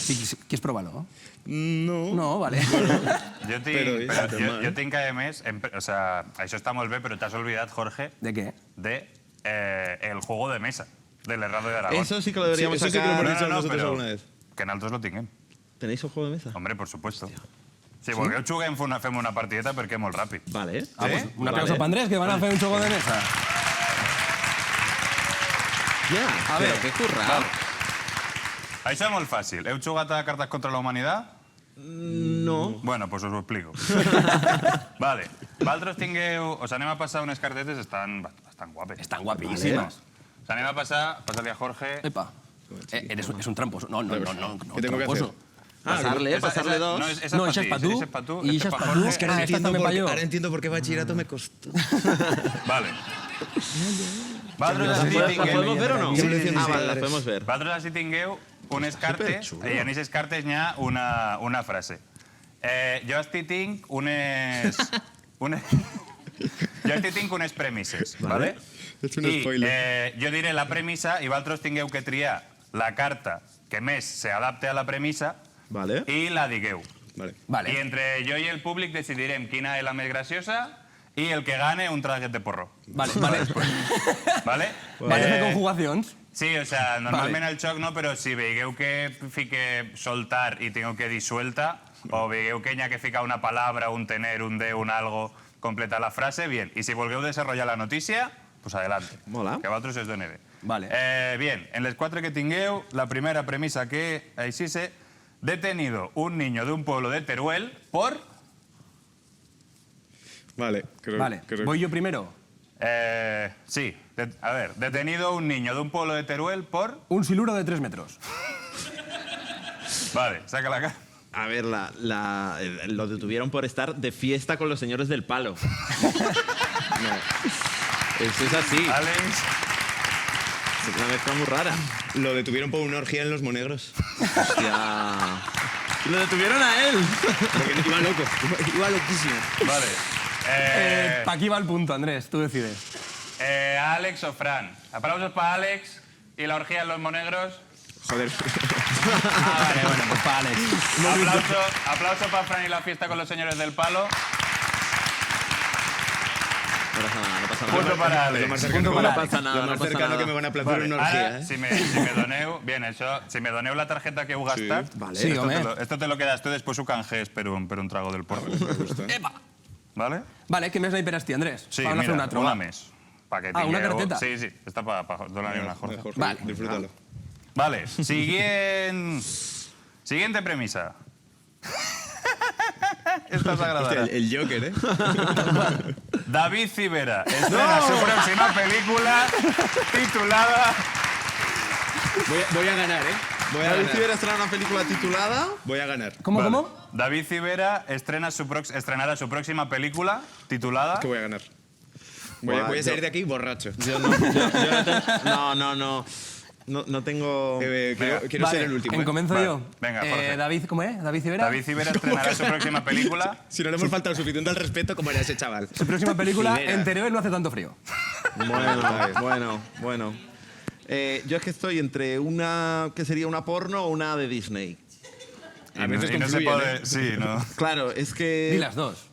¿Quieres probarlo? No. No, vale. Jo tinc que, a més, o sea, això està molt bé, però t'has oblidat, Jorge, ¿De qué? de el juego de mesa del Errado de Aragón. Eso sí que lo deberíamos Sí, eso sí que lo sacar. hemos dicho nosotros però alguna vez. que nosaltres lo tinguem. ¿Tenéis un juego de mesa? Hombre, por supuesto. Si volgueu juguem, fem una partideta perquè és molt ràpid. Vale. Ah, pues Sí? un aplauso Vale. para Andrés, que van a hacer un juego de mesa. Ya. A ver, pero qué currado. Això és molt fàcil. Heu jugat a Cartes contra la Humanitat? No. Bueno, pues us ho explico. Vale. Vosaltres tingueu... Us anem a passar unes cartetes, estan bastant guapes. Están guapísimas. Us anem a passar... Passa-li a Jorge... Epa. Es un tramposo. No, ¿Qué tengo que tramposo. hacer? Pasarle dos. No, esa No, es esa para es ti, pa' tú, esa es para tú. y esta esa es es pa' pa' tú. Jorge. Es que ahora entiendo Entiendo también por- pa' yo. ahora entiendo por qué bachillerato me costó. Vale. Vosaltres ¿La així podemos ver o no? Sí, sí, sí, Ah, sí. vale, la podemos ver. Vosaltres així tingueu unes cartes, Superxulo. i en aquestes cartes n'hi ha una frase. Jo així tinc unes... Jo així tinc unes premisses, ¿vale? És un spoiler. Jo diré la premissa i vosaltres tingueu que triar la carta que més s'adapte a la premissa Vale. i la digueu. Vale. Vale. I entre jo i el públic decidirem quina és la més graciosa i el que gane un traguet de porro. Vale, vale. ¿Vale? Vale fer conjugacions. Sí, o sea, normalment el xoc no, però si veieu que fique soltar i tingueu que dir suelta, o veieu que hi ha que ficar una palabra, un tener, un de, un algo, completa la frase, bien. Y si volgueu desarrollar la notícia, pues adelante. Mola. Que a vosaltres us doni bé. Vale. Bien, en les quatre que tingueu, la primera premissa que així se... Detenido un niño de un pueblo de Teruel por... Vale, creo, Vale. creo- ¿Voy yo primero? Sí, a ver, detenido un niño de un pueblo de Teruel por... Un siluro de 3 metros. Vale, saca la cara. A ver, lo detuvieron por estar de fiesta con los señores del palo. No. Eso es así. Alex... Es una mezcla muy rara. Lo detuvieron por una orgía en Los Monegros. Hostia. Y lo detuvieron a él. Porque iba loco. Iba loquísimo. Vale. ¿Para aquí va el punto, Andrés? Tú decides. Alex o Fran. Aplausos para Alex y la orgía en Los Monegros. Joder. Ah, vale, bueno, pues para Alex. Aplauso para Fran y la fiesta con los señores del palo. No pasa nada, no pasa nada. Punto para Alex. Lo más Punto cercano, para No pasa nada, lo no más pasa cercano nada. que me van a aplaudir Vale, una ara, orgía, ¿eh? si me doneu... Bien, això, si me doneu la tarjeta que heu gastat... vale. Sí, esto, home. esto te lo quedas tú, después ho canjees per un trago del porro. Epa! Vale? Vale, què més n'hi per esti, Andrés? Sí, Vam a fer mira, una una trobada. més. Pa que Ah, una tingueu- carteta? Sí, sí, està para donar-li una jornada. Jorge, Vale. disfrútalo. Vale, siguiente premisa. Esta os Hostia, agradará. el Joker, ¿eh? David Civera estrena su próxima película titulada... Voy a ganar, ¿eh? Voy a David ganar. Civera estrena una película titulada... Voy a ganar. ¿Cómo, Vale. cómo? David Civera estrenará su próxima película titulada... Que voy a ganar. Buah, Voy a salir yo- de aquí borracho. Yo no, no tengo... Quiero Vale, ser el último. en ¿eh? comenzo Vale, yo. venga, Jorge. David, ¿cómo es? ¿David Civera? David Civera estrenará su próxima película... Si no le hemos faltado suficiente al respeto como era ese chaval. Su próxima película, Civera. en Teruel no hace tanto frío. Bueno. Yo es que estoy entre una que sería una porno o una de Disney. A veces y no se confluyen, puede... ¿eh? Sí, no... Claro, es que... Di las dos.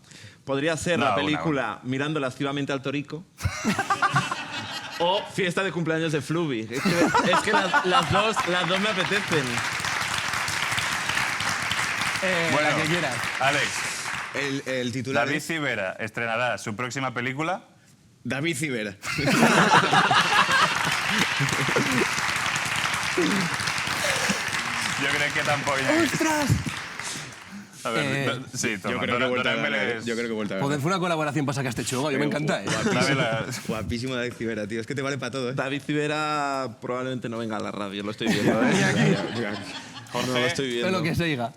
Podría ser No, la una, película Mirando lascivamente al Torico. O Fiesta de cumpleaños de Fluvi. Es que las dos me apetecen. Bueno, La que quieras. Alex, El titular David es Civera estrenará su próxima película... David Civera. Yo creo que tampoco... ¡Ostras! A ver, sí, toma. Yo creo que he vuelto a dóname ganar. les- Yo creo que he vuelto a Poder ganar. fer una col·laboració para sacar este chugo, yo me encanta, ¿eh? dame la- Guapísimo David Civera, tío. Es que te vale para todo, ¿eh? David Civera probablemente no venga a la radio, lo estoy viendo. ¿eh? Jorge, No, lo estoy Todo viendo. lo que se diga.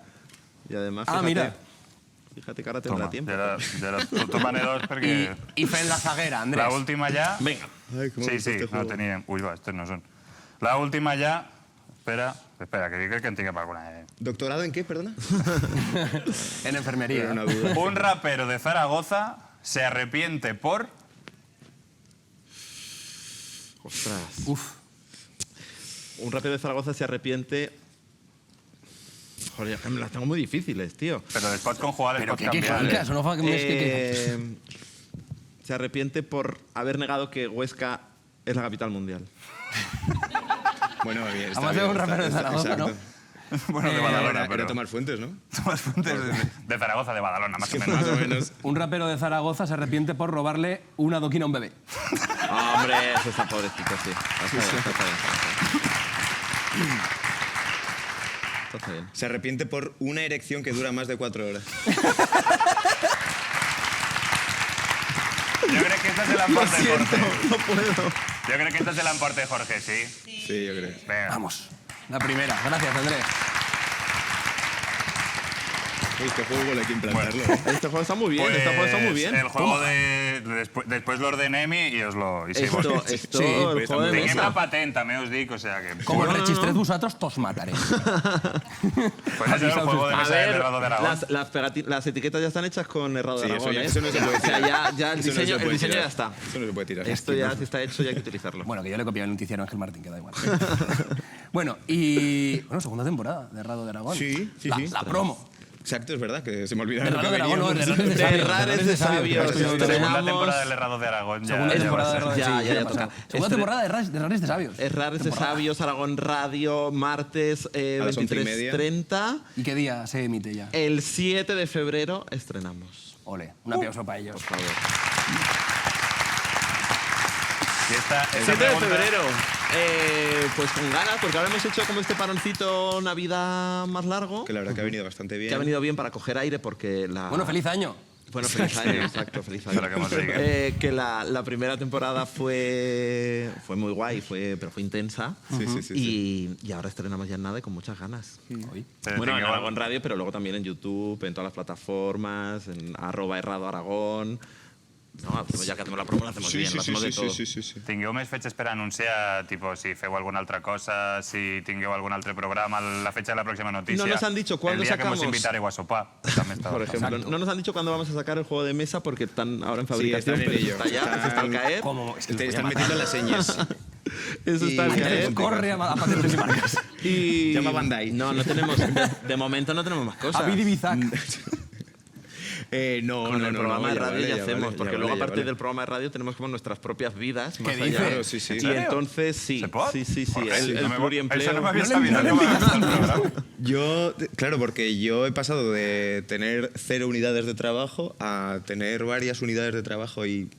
Y además, Ah, fíjate, mira. Fíjate que ahora tendrá toma, tiempo. tu mane dos perquè... Y Fel la zaguera, Andrés. La última ya... Venga. Ay, cómo me Sí, gusta sí, este no juego. tenía... Uy, va, estos no son. La última ya... Espera, que crec que en tinc alguna. ¿Doctorado en qué, perdona? En enfermería. Era una duda. Un rapero de Zaragoza se arrepiente por... Ostras. Uf. Un rapero de Zaragoza se arrepiente... Joder, es que me las tengo muy difíciles, tío. Pero después con jugar Pero después que cambiar. quejas, eso no fa que més que... Se arrepiente por haber negado que Huesca es la capital mundial. Bueno, bien. está Vamos a hacer bien, un rapero de está- Zaragoza, ¿no? exacto. Bueno, de Era, Badalona, era pero... Tomás Fuentes, ¿no? Tomás Fuentes de Zaragoza, de Badalona, más o menos. Más o menos. Un rapero de Zaragoza se arrepiente por robarle una adoquina a un bebé. Hombre, eso está pobrecito, sí. Está bien. Está bien. Se arrepiente por una erección que dura más de 4 horas. Yo creo que esta es el aporte de Jorge. No puedo. Yo creo que esta es el aporte de Jorge, sí. Sí, yo creo. Venga. Vamos. La primera. Gracias, Andrés. Este juego hay que implantarlo. Este juego está muy bien, este juego está muy bien. El juego de... Después lo ordenem y os lo... Y sí, Esto, vos- esto, Sí, el juego de Tinguem mesa. la patent, també us dic, o sea que... Como No, no, registrés no. vosotros, tos mataré. Puede ser el juego de A mesa del ver, Herrado de Aragón. las etiquetas ya están hechas con Herrado de Sí, Aragón, eso no se puede O sea, ya el Eso no se diseño, puede el diseño tirar. ya está. Eso no se puede tirar. Esto ya si está hecho, ya hay que utilizarlo. Bueno, que yo le copié el noticiario a Ángel Martín, que da igual. Bueno, y... Bueno, segunda temporada de Herrado de Aragón. Sí, sí, la, sí. La promo. Exacto, es verdad, que se me olvidaba De lo que Herrado de Aragón, no, veníamos. de Herrares de Sabios. Herrares de Sabios. Esto ya lo Segunda Estrenamos- temporada del Herrado de Aragón. Segunda ya temporada va de a ser. Herrado de Ya, sí, ya ya toca. pasado. Segunda temporada de Herrares de Sabios. Herrares de Temporada. Sabios, Aragón Radio, martes A las 11:30. 23:30. ¿Y qué día se emite ya? El 7 de febrero estrenamos. Ole, un aplauso para ellos. Por favor. Y esta 7 de pregunta- febrero. Pues con ganas, porque ahora hemos hecho como este paroncito Navidad más largo, Que la verdad que ha venido bastante bien. que ha venido bien para coger aire porque la... Bueno, feliz año. Bueno, feliz año, exacto, feliz año. Pero que hemos seguido. Que la primera temporada fue muy guay, pero fue intensa. Y ahora estrenamos ya en nada y con muchas ganas. Hoy. Bueno, en Tingueu- Aragón Radio, pero luego también en YouTube, en todas las plataformas, en @erradoaragón. No, ya que hacemos la promo, la hacemos bien, lo hacemos de todo. sí. Tingueu més fetges per anunciar, tipo, si feu alguna altra cosa, si tingueu algun altre programa, la fecha de la próxima noticia. No nos han dicho cuándo el día sacamos. que nos invitareu a sopar. També està Por ejemplo, Exacto. no nos han dicho cuándo vamos a sacar el juego de mesa porque están ahora en Sí, fabricación, están en pero ello. está ya, eso está al caer. ¿Cómo? Es que los voy a Están matar. metiendo las señas. Eso está al Y- caer. Corre a patentes y marcas. Y... Llama a Bandai. No, no tenemos. De momento no tenemos más cosas. A Bidi Bizac. No, Con no, el no, programa no, de radio ya vale, hacemos, vale, porque ya luego vale, aparte ya del programa de radio tenemos como nuestras propias vidas. más ¿Qué allá. dices? Claro, sí, sí. Y ¿En serio? entonces sí, ¿Se pot? sí, sí, sí. Porque El no me- pluriempleo. Eso no me había sabido nunca hasta el programa. Yo, claro, porque yo he pasado de tener 0 unidades de trabajo a tener varias unidades de trabajo y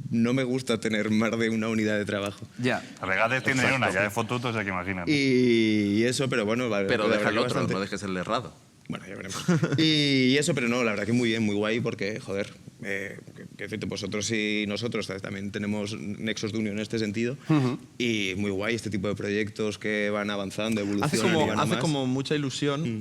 no me gusta tener más de una unidad de trabajo. Ya. A vegades tindré una, ja he fotut, o sea que imagina't. Y eso, pero bueno, vale. Pero la deja verdad el que otro, bastante. no dejes el errado. Bueno, ya veremos. Y eso, pero no, la verdad que muy bien, muy guay, porque, joder, que decirte, vosotros y nosotros también tenemos nexos de unión en este sentido. Y muy guay este tipo de proyectos que van avanzando, evolucionando. y van a Hace más. como mucha ilusión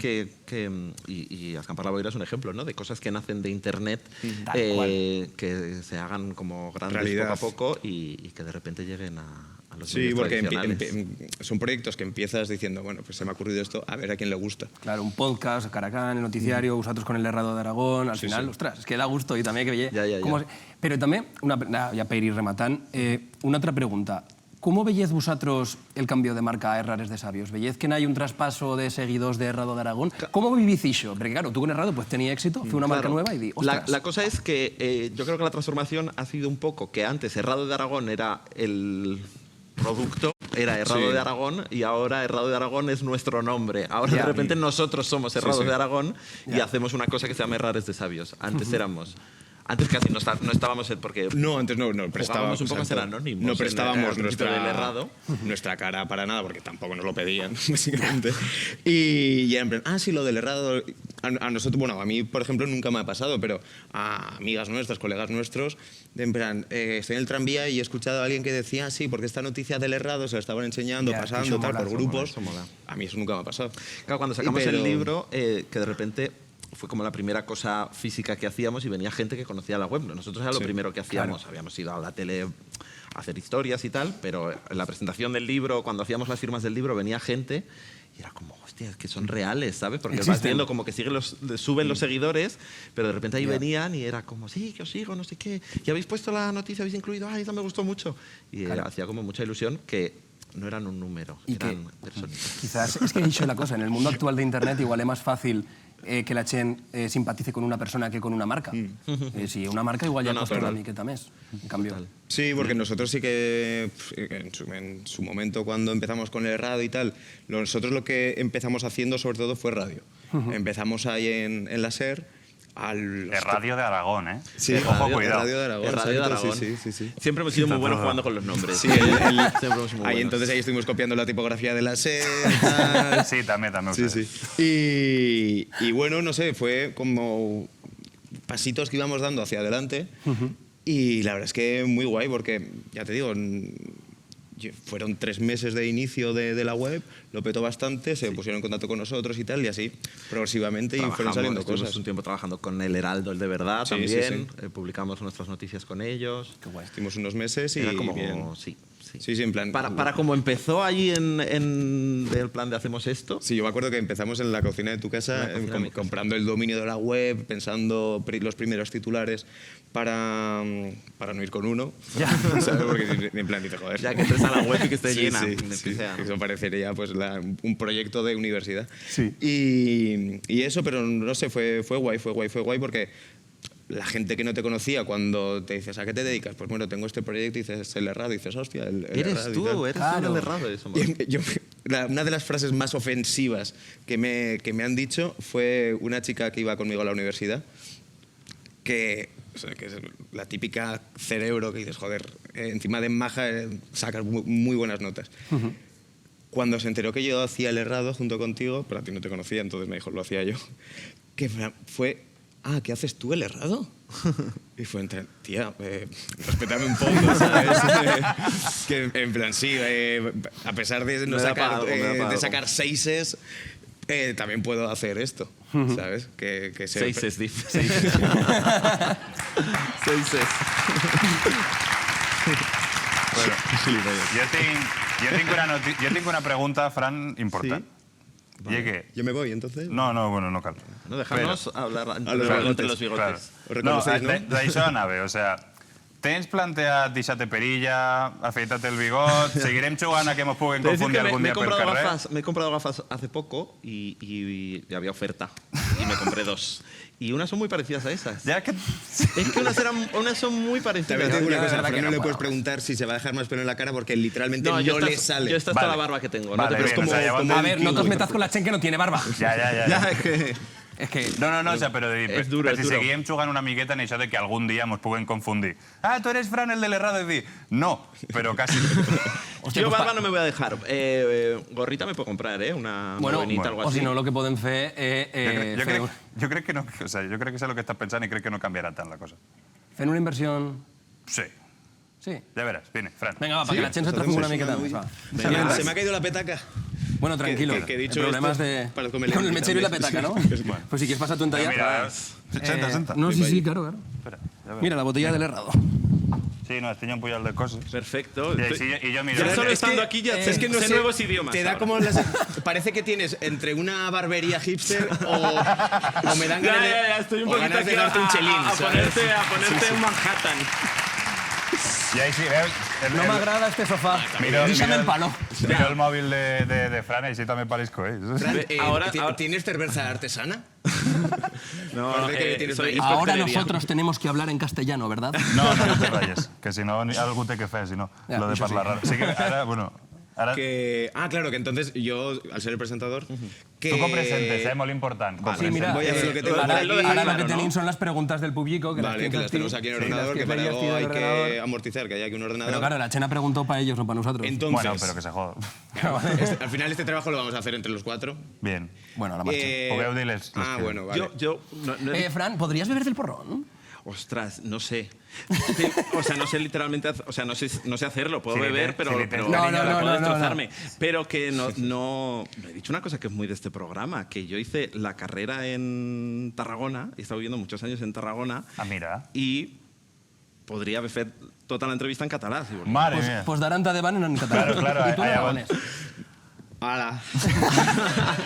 y Ascampar la Boira es un ejemplo, ¿no? De cosas que nacen de internet, Tal cual. que se hagan como grandes Realidad. poco a poco y que de repente lleguen a los Sí, medios porque tradicionales. son proyectos que empiezas diciendo, bueno, pues se me ha ocurrido esto, a ver a quién le gusta. Claro, un podcast, Caracán, el noticiario, vosotros con el Herrado de Aragón, al final, ostras, es que da gusto y también que veie... Ja. Pero también, ya per ir rematant, una altra pregunta. ¿Cómo veis vosotros el cambio de marca a Herrares de Sabios? ¿Veis que no hay un traspaso de seguidores de Herrado de Aragón? ¿Cómo vivís eso? Porque claro, tú con Herrado pues tenía éxito, fue una marca Claro. nueva y di, ostras. La cosa es que yo creo que la transformación ha sido un poco que antes Herrado de Aragón era el producto, era Herrado Sí. de Aragón y ahora Herrado de Aragón es nuestro nombre. Ahora Ya. de repente nosotros somos Herrado sí. de Aragón y Ya. hacemos una cosa que se llama Herrares de Sabios. Antes éramos... Antes casi no estábamos porque No, antes no prestábamos. jugábamos un poco a ser exacto. anónimos. No al prestábamos principio del nuestra, Herrado. nuestra cara para nada, porque tampoco nos lo pedían, básicamente. Y ya en plan, sí, lo del Herrado. A nosotros, bueno, a mí, por ejemplo, nunca me ha pasado, pero a amigas nuestras, colegas nuestros, en plan, estoy en el tranvía y he escuchado a alguien que decía, sí, porque esta noticia del Herrado se la estaban enseñando, Ya, pasando, eso tal, mola, por eso grupos. eso mola. A mí eso nunca me ha pasado. Claro, cuando sacamos Pero- el libro, que de repente fue como la primera cosa física que hacíamos y venía gente que conocía la web. Nosotros era lo Sí, primero que hacíamos. Habíamos ido a la tele a hacer historias y tal, pero en la presentación del libro, cuando hacíamos las firmas del libro, venía gente y era como, hostia, es que son reales, ¿sabes? Porque vas Existen. viendo como que suben los seguidores, pero de repente ahí venían y era como, sí, que os sigo, no sé qué. Y habéis puesto la noticia, habéis incluido, esa me gustó mucho. Y hacía como mucha ilusión que no eran un número, Y eran que- personitas. Quizás es que he dicho la cosa, en el mundo actual de Internet igual es más fácil que la gente simpatice con una persona que con una marca. Si una marca igual ya No, costa total. una miqueta més. En cambio, Sí, porque nosotros sí que en su momento cuando empezamos con el radio y tal, nosotros lo que empezamos haciendo sobre todo fue radio. Empezamos ahí en la SER. De Radio de Aragón, ¿eh? Sí, Ojo, cuidado. Radio de Aragón. Es Radio de exacto, Aragón. Sí. Siempre hemos sido muy buenos jugando con los nombres. Sí, Siempre hemos sido muy ahí buenos. entonces ahí estuvimos copiando la tipografía de la SER. tal. Sí, també ho Sí, sé. sí. Y bueno, no sé, fue como pasitos que íbamos dando hacia adelante. Y la verdad es que muy guay porque, ya te digo, fueron 3 meses de inicio de la web, lo petó bastante, se pusieron en contacto con nosotros y tal, y así progresivamente y fueron saliendo cosas. Un tiempo trabajando con El Heraldo, el de verdad, Sí, también. sí, publicamos nuestras noticias con ellos. Qué guay. Estuvimos unos meses y Era como... bien. Sí. Sí, en plan... Para como empezó allí en el plan de hacemos esto. Sí, yo me acuerdo que empezamos en la cocina de tu casa, comprando el dominio de la web, pensando los primeros titulares para no ir con uno. Ya. ¿Sabes? Porque en plan, dice, joder. Ya que entres a la web y que esté llena. Sí, que sea, ¿no? eso parecería pues un proyecto de universidad. Sí. Y eso, pero no sé, fue guay porque la gente que no te conocía, cuando te dices, ¿a qué te dedicas? Pues bueno, tengo este proyecto y dices, el Errado, y dices, hostia, el Eres Errado y tú tal. el Errado. Eso, Una de las frases más ofensivas que me han dicho fue una chica que iba conmigo a la universidad, que es la típica cerebro que dices, joder, encima de maja sacas muy buenas notas. Cuando se enteró que yo hacía el Errado junto contigo, pero a ti no te conocía, entonces me dijo, lo hacía yo, que fue... Ah, ¿qué haces tú, el Errado? Y fue entre, tía, respétame un poco, ¿sabes? Que en plan, sí, a pesar de no sacar seises, también puedo hacer esto, ¿sabes? Seises, dice. Seises. Bueno, yo tengo una pregunta, Fran, important. Sí? Vale. Que... ¿Yo me voy, entonces? No, bueno, no cal. No, dejarnos hablar entre los bigotes. Claro. D'això anava, o sea, tens planteat deixar-te perilla, afeitar-te el bigot, seguirem jugant a que mos puguen confundir algún día per carrer? Me he comprado gafas hace poco y había oferta. Y me compré 2. Y unas son muy parecidas a esas. Ya que... Es que unas son muy parecidas. También te digo una cosa, a Fran no le puedo. puedes preguntar si se va a dejar más pelo en la cara porque literalmente no yo le sale. Yo esta es toda la barba que tengo. Vale, no te bien, o sea, ya como A ver, no te os metas con la Chen que no tiene barba. Ja. Ya, es que... Es que... No, o sea, però És duro, si és duro. seguíem jugant una miqueta en això de que algun dia mos puguen confundir. Ah, tu eres Fran, el de l'Errado, y dir, no, pero casi. Hostia, Yo pues barba no me voy a dejar. Gorrita me puedo comprar, Una Bueno, morenita, algo o así. si no, lo que podem fer... Jo crec que no, o sea, jo crec que és el que estàs pensant i crec que no canviarà tant la cosa. Fent una inversió... Sí, Sí. ja veràs, vine, Fran. Venga, va, para que la Chen se transforme una miqueta més, va. Se me ha caído la petaca. Bueno, tranquilo. Que he dicho problemas esto para con comer el mechero y la petaca, ¿no? Pues si quieres pasar tu entalla. Mira, senta. No, sí, claro. Espera, ja veràs. Mira, la botella del Errado. Sí, no, estic un puyal de coses. Perfecto. Y yo mira, Ya solo Es estando que- aquí ya es que no sé sé, nuevos idiomas. Te da ahora. como parece que tienes entre una barbería hipster o me dan ganas de, estoy un o poquito ganas de aquí darte un chelín, a ¿sabes? ponerte un Manhattan. I ahí sí, veus? No m'agrada este sofà. Mira Deixa'm el palo. Mira el mòbil de Fran, així també paresco, Fran, ahora- ¿tienes cerveza artesana? No, Parece que tienes soy una- Ahora coctelería. nosotros tenemos que hablar en castellano, ¿verdad? No te ratlles, que si no algú té que fer, si no, Ja, lo de això parlar raro. Sí que ara, bueno, ara... Claro, que entonces yo, al ser el presentador, que... Tu presentes, molt important. Vale, Sí, mira, voy a hacer lo que tengo ahora, por aquí. ahora lo claro, que ¿no? tenéis son las preguntas del público. Que Vale, que las tenemos aquí en el ordenador, que para algo hay que amortizar, que haya aquí un ordenador. Pero claro, la Chena preguntó para ellos, no para nosotros. Entonces, Bueno, pero que se joda. al final este trabajo lo vamos a hacer entre los 4. Bien. Bueno, a la marcha. Podeu dir les que... Bueno, vale. Yo no he Fran, ¿podrías beber del porrón? Ostras, no sé. O sea, no sé literalmente, o sea, no sé hacerlo. Puedo Si le beber, te- pero, si le pero tienes cariño, puedo no, destrozarme. Pero que no he dicho una cosa que es muy de este programa, que yo hice la carrera en Tarragona, he estado viviendo muchos años en Tarragona, Ah, mira. y podría haber fet tota la entrevista en català, si vols. Mare Pues, mía. pues Daranta de Van en catalán. Claro, Y tú en allá va. aragonés. ¡Hala!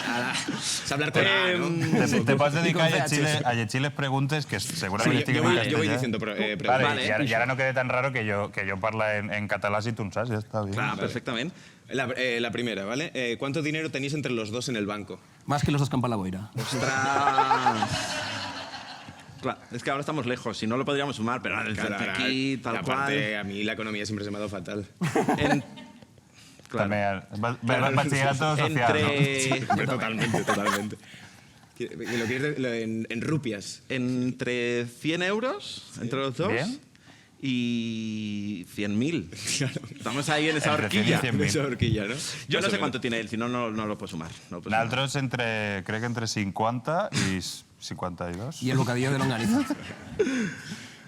¡Hala! Se hablar con A, ¿no? Te pots dedicar I a con llegir les preguntes, que segurament Sí, estiguin yo en voy castellà. diciendo preguntas. Vale, Vale. y ahora no quede tan raro que yo parla en català si tu en saps, ja està bien. Clar, perfectament. La primera, ¿vale? ¿Cuánto dinero tenéis entre los dos en el banco? Más que los dos campa la boira. ¡Ostras! Claro, es que ahora estamos lejos, si no lo podríamos sumar, pero desde Claro, ahora- aquí, y tal aparte, cual. a mí la economía siempre se me ha dado fatal. Claro. També batxillerato social, Entre, Hombre, totalmente. ¿Lo quieres en rupias? entre 100 euros, entre los dos, Bien. y 100.000. Claro. Estamos ahí en esa Entre 100 y horquilla. 100.000. Esa horquilla, ¿no? Yo Más no o sé menos. cuánto tiene él, si no, no lo puedo sumar. No lo puedo sumar. Nosaltres crec que entre 50 i 52. Y el bocadillo de longaniza.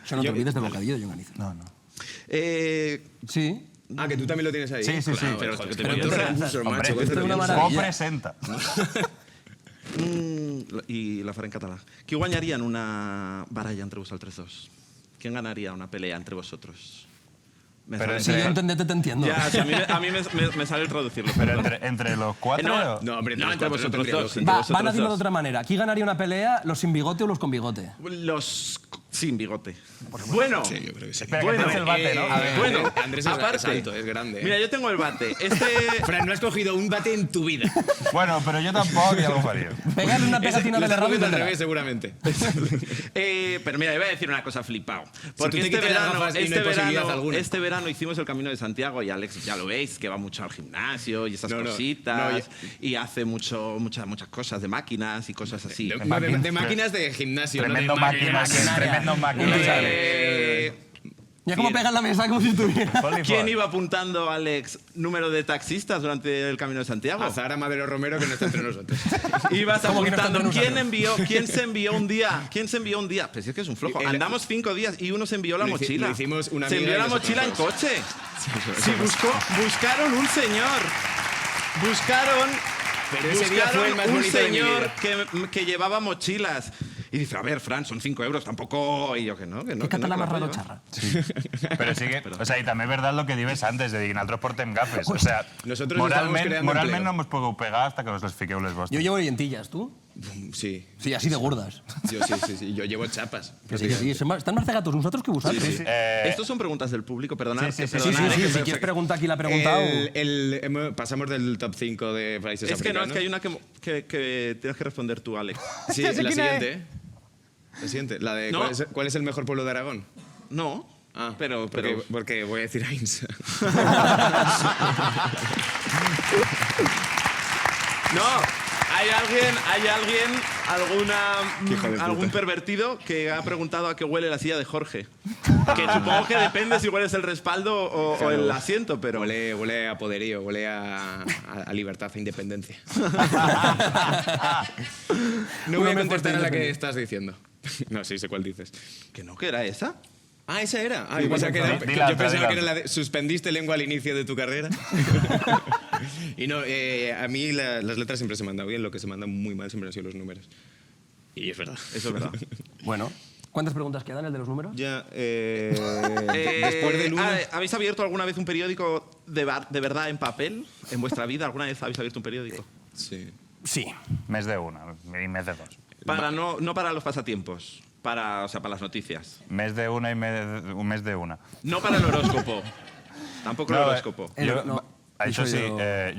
Eso no te olvides del bocadillo de longaniza. No. Eh, Sí. Ah, que tú también lo tienes ahí. Sí, sí, sí. Pero joder, Pero cuánto entonces- recursos, Hombre, macho. esto es una ho maravilla. presenta. I la faré en català. Qui guanyaria en una baralla entre vosaltres dos? ¿Quién ganaría una pelea entre vosotros? Me Pero sale- Si yo entenderte, te entiendo. Ya, sí, a mí me sale el traducirlo. Pero perdón. entre los cuatro... No, o- No, hombre, No, entre los cuatro vosotros tendría dos. lógica. entre Va, vosotros van a decirlo de dos. otra manera. ¿Aquí ganaría una pelea los sin bigote o los con bigote? Los sin bigote. Bueno, Sí, yo creo que sí. Espera, que Bueno, tienes el bate, ¿no? A ver, bueno, Andrés aparte, es alto, es grande. Mira, yo tengo el bate. Este... Fran, no has cogido un bate en tu vida. Bueno, pero yo tampoco y algo faría. Pegarle una pegatina Lo de la estás radio y cogiendo al tendrá. revés, seguramente. Pero mira, iba a decir una cosa flipado. Porque tú te este quitas las verano, gafas y no hay posibilidad alguna. este verano hicimos el Camino de Santiago y Alex, ya lo veis, que va mucho al gimnasio y esas No, no, cositas. no, y hace muchas cosas de máquinas y cosas así. De máquinas de gimnasio. Tremendo no de máquina, tremendo máquina. Ya como pegan la mesa como si estuviera. ¿Quién iba apuntando, Alex, número de taxistas durante el Camino de Santiago? A Zara Madero Romero, que no está entre nosotros. Ibas ¿Cómo que no está apuntando. entre ¿Quién se envió un día? ¿Quién se envió un día? Pues es que es un flojo. El- Andamos 5 días y uno se envió la Lo hici- mochila. lo hicimos una se amiga envió y la nosotros mochila en dos. coche. Sí, buscaron un señor. Buscaron Pero ese día fue el más un bonito de mi señor vida. que llevaba mochilas. Y dice, a ver, Fran, son 5 euros, tampoco... Y yo que no, que no. ¿Qué que no, català que más no, raro que no. charra? Pero sí que... O sea, y també és verdad lo que dius antes, de dir, nosaltres portem gafes. O sea, Nosotros estamos creando moralment empleo. no mos podeu pegar hasta que us les fiqueu les Yo vostres. llevo lentillas, ¿tú? Sí. Sí, así de gordas. Yo sí. Yo llevo chapas. Que sí, que sí. Están más cegatos nosotros que vosotros. Sí. Estos son preguntas del público, perdonad. Sí, sí, sí, Sí, sí, perdonad, sí. que- Si quieres preguntar aquí la pregunta Pasamos del top 5 de países Es que no, africanos. es que hay una que tienes que responder tú, Alex. Sí, Ya sé la quién es. siguiente. La siguiente. La de No. ¿cuál es el mejor pueblo de Aragón? No, Ah, pero... porque voy a decir Ainsa. No, hay Hijo de puta. algún pervertido que ha preguntado a qué huele la silla de Jorge. Que supongo que depende si hueles el respaldo o el asiento, pero... Huele a poderío, huele a libertad, a independencia. No voy a contestar a la que estás diciendo. No, sí, sé cuál dices. ¿Que no, que era esa? Ah, esa era. Ah, yo pensaba que era, Dila yo otra, pensaba dila que era la de suspendiste lengua al inicio de tu carrera. Y no, a mí las letras siempre se me han dado bien, lo que se me han dado muy mal siempre han sido los números. Y es verdad. Eso es verdad. Bueno, ¿cuántas preguntas quedan, el de los números? Ya, después del 1... ¿Habéis abierto alguna vez un periódico de verdad en papel en vuestra vida? ¿Alguna vez habéis abierto un periódico? Sí. Sí. Mes de una y mes de dos. Para no para los pasatiempos, para las noticias. Mes de una y un mes de una. No para el horóscopo. Tampoco el horóscopo. Jo, això sí,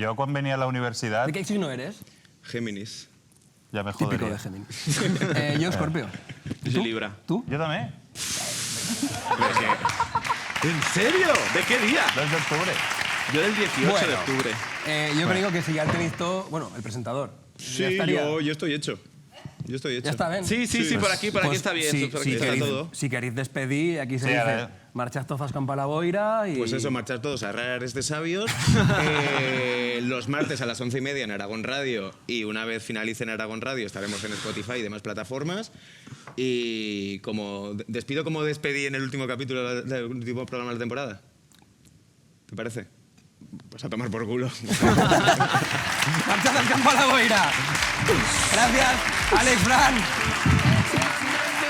jo quan venia a la universitat... ¿De qué signo eres? Géminis. Ja me Típico joderia. de Géminis. Yo, Escorpio. Yo soy Libra. ¿Tú? Jo també. ¿En serio? ¿De qué día? 2 d'octubre. Yo del 18 de Bueno. octubre. Yo creo que si ya tenéis todo... Bueno, el presentador. Sí, Ya estaría. yo estoy hecho. Yo estoy hecho. Ya está bien. Sí, por aquí Pues está bien. Por aquí si, está queréis, todo. si queréis despedir, aquí se Sí, a dice ver. marchad todos campa la boira y... Pues eso, marchar todos a Rares de Sabios. Los martes a las 11:30 en Aragón Radio. Y una vez finalice en Aragón Radio estaremos en Spotify y demás plataformas. Y despido como despedí en el último capítulo del último programa de la temporada. ¿Te parece? Pues a tomar por culo. ¡Marchad al campo a la boira! Gracias, Alex, Fran.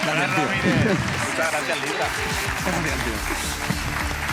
Ramírez. Muchas gracias, Libra. Gracias, tío.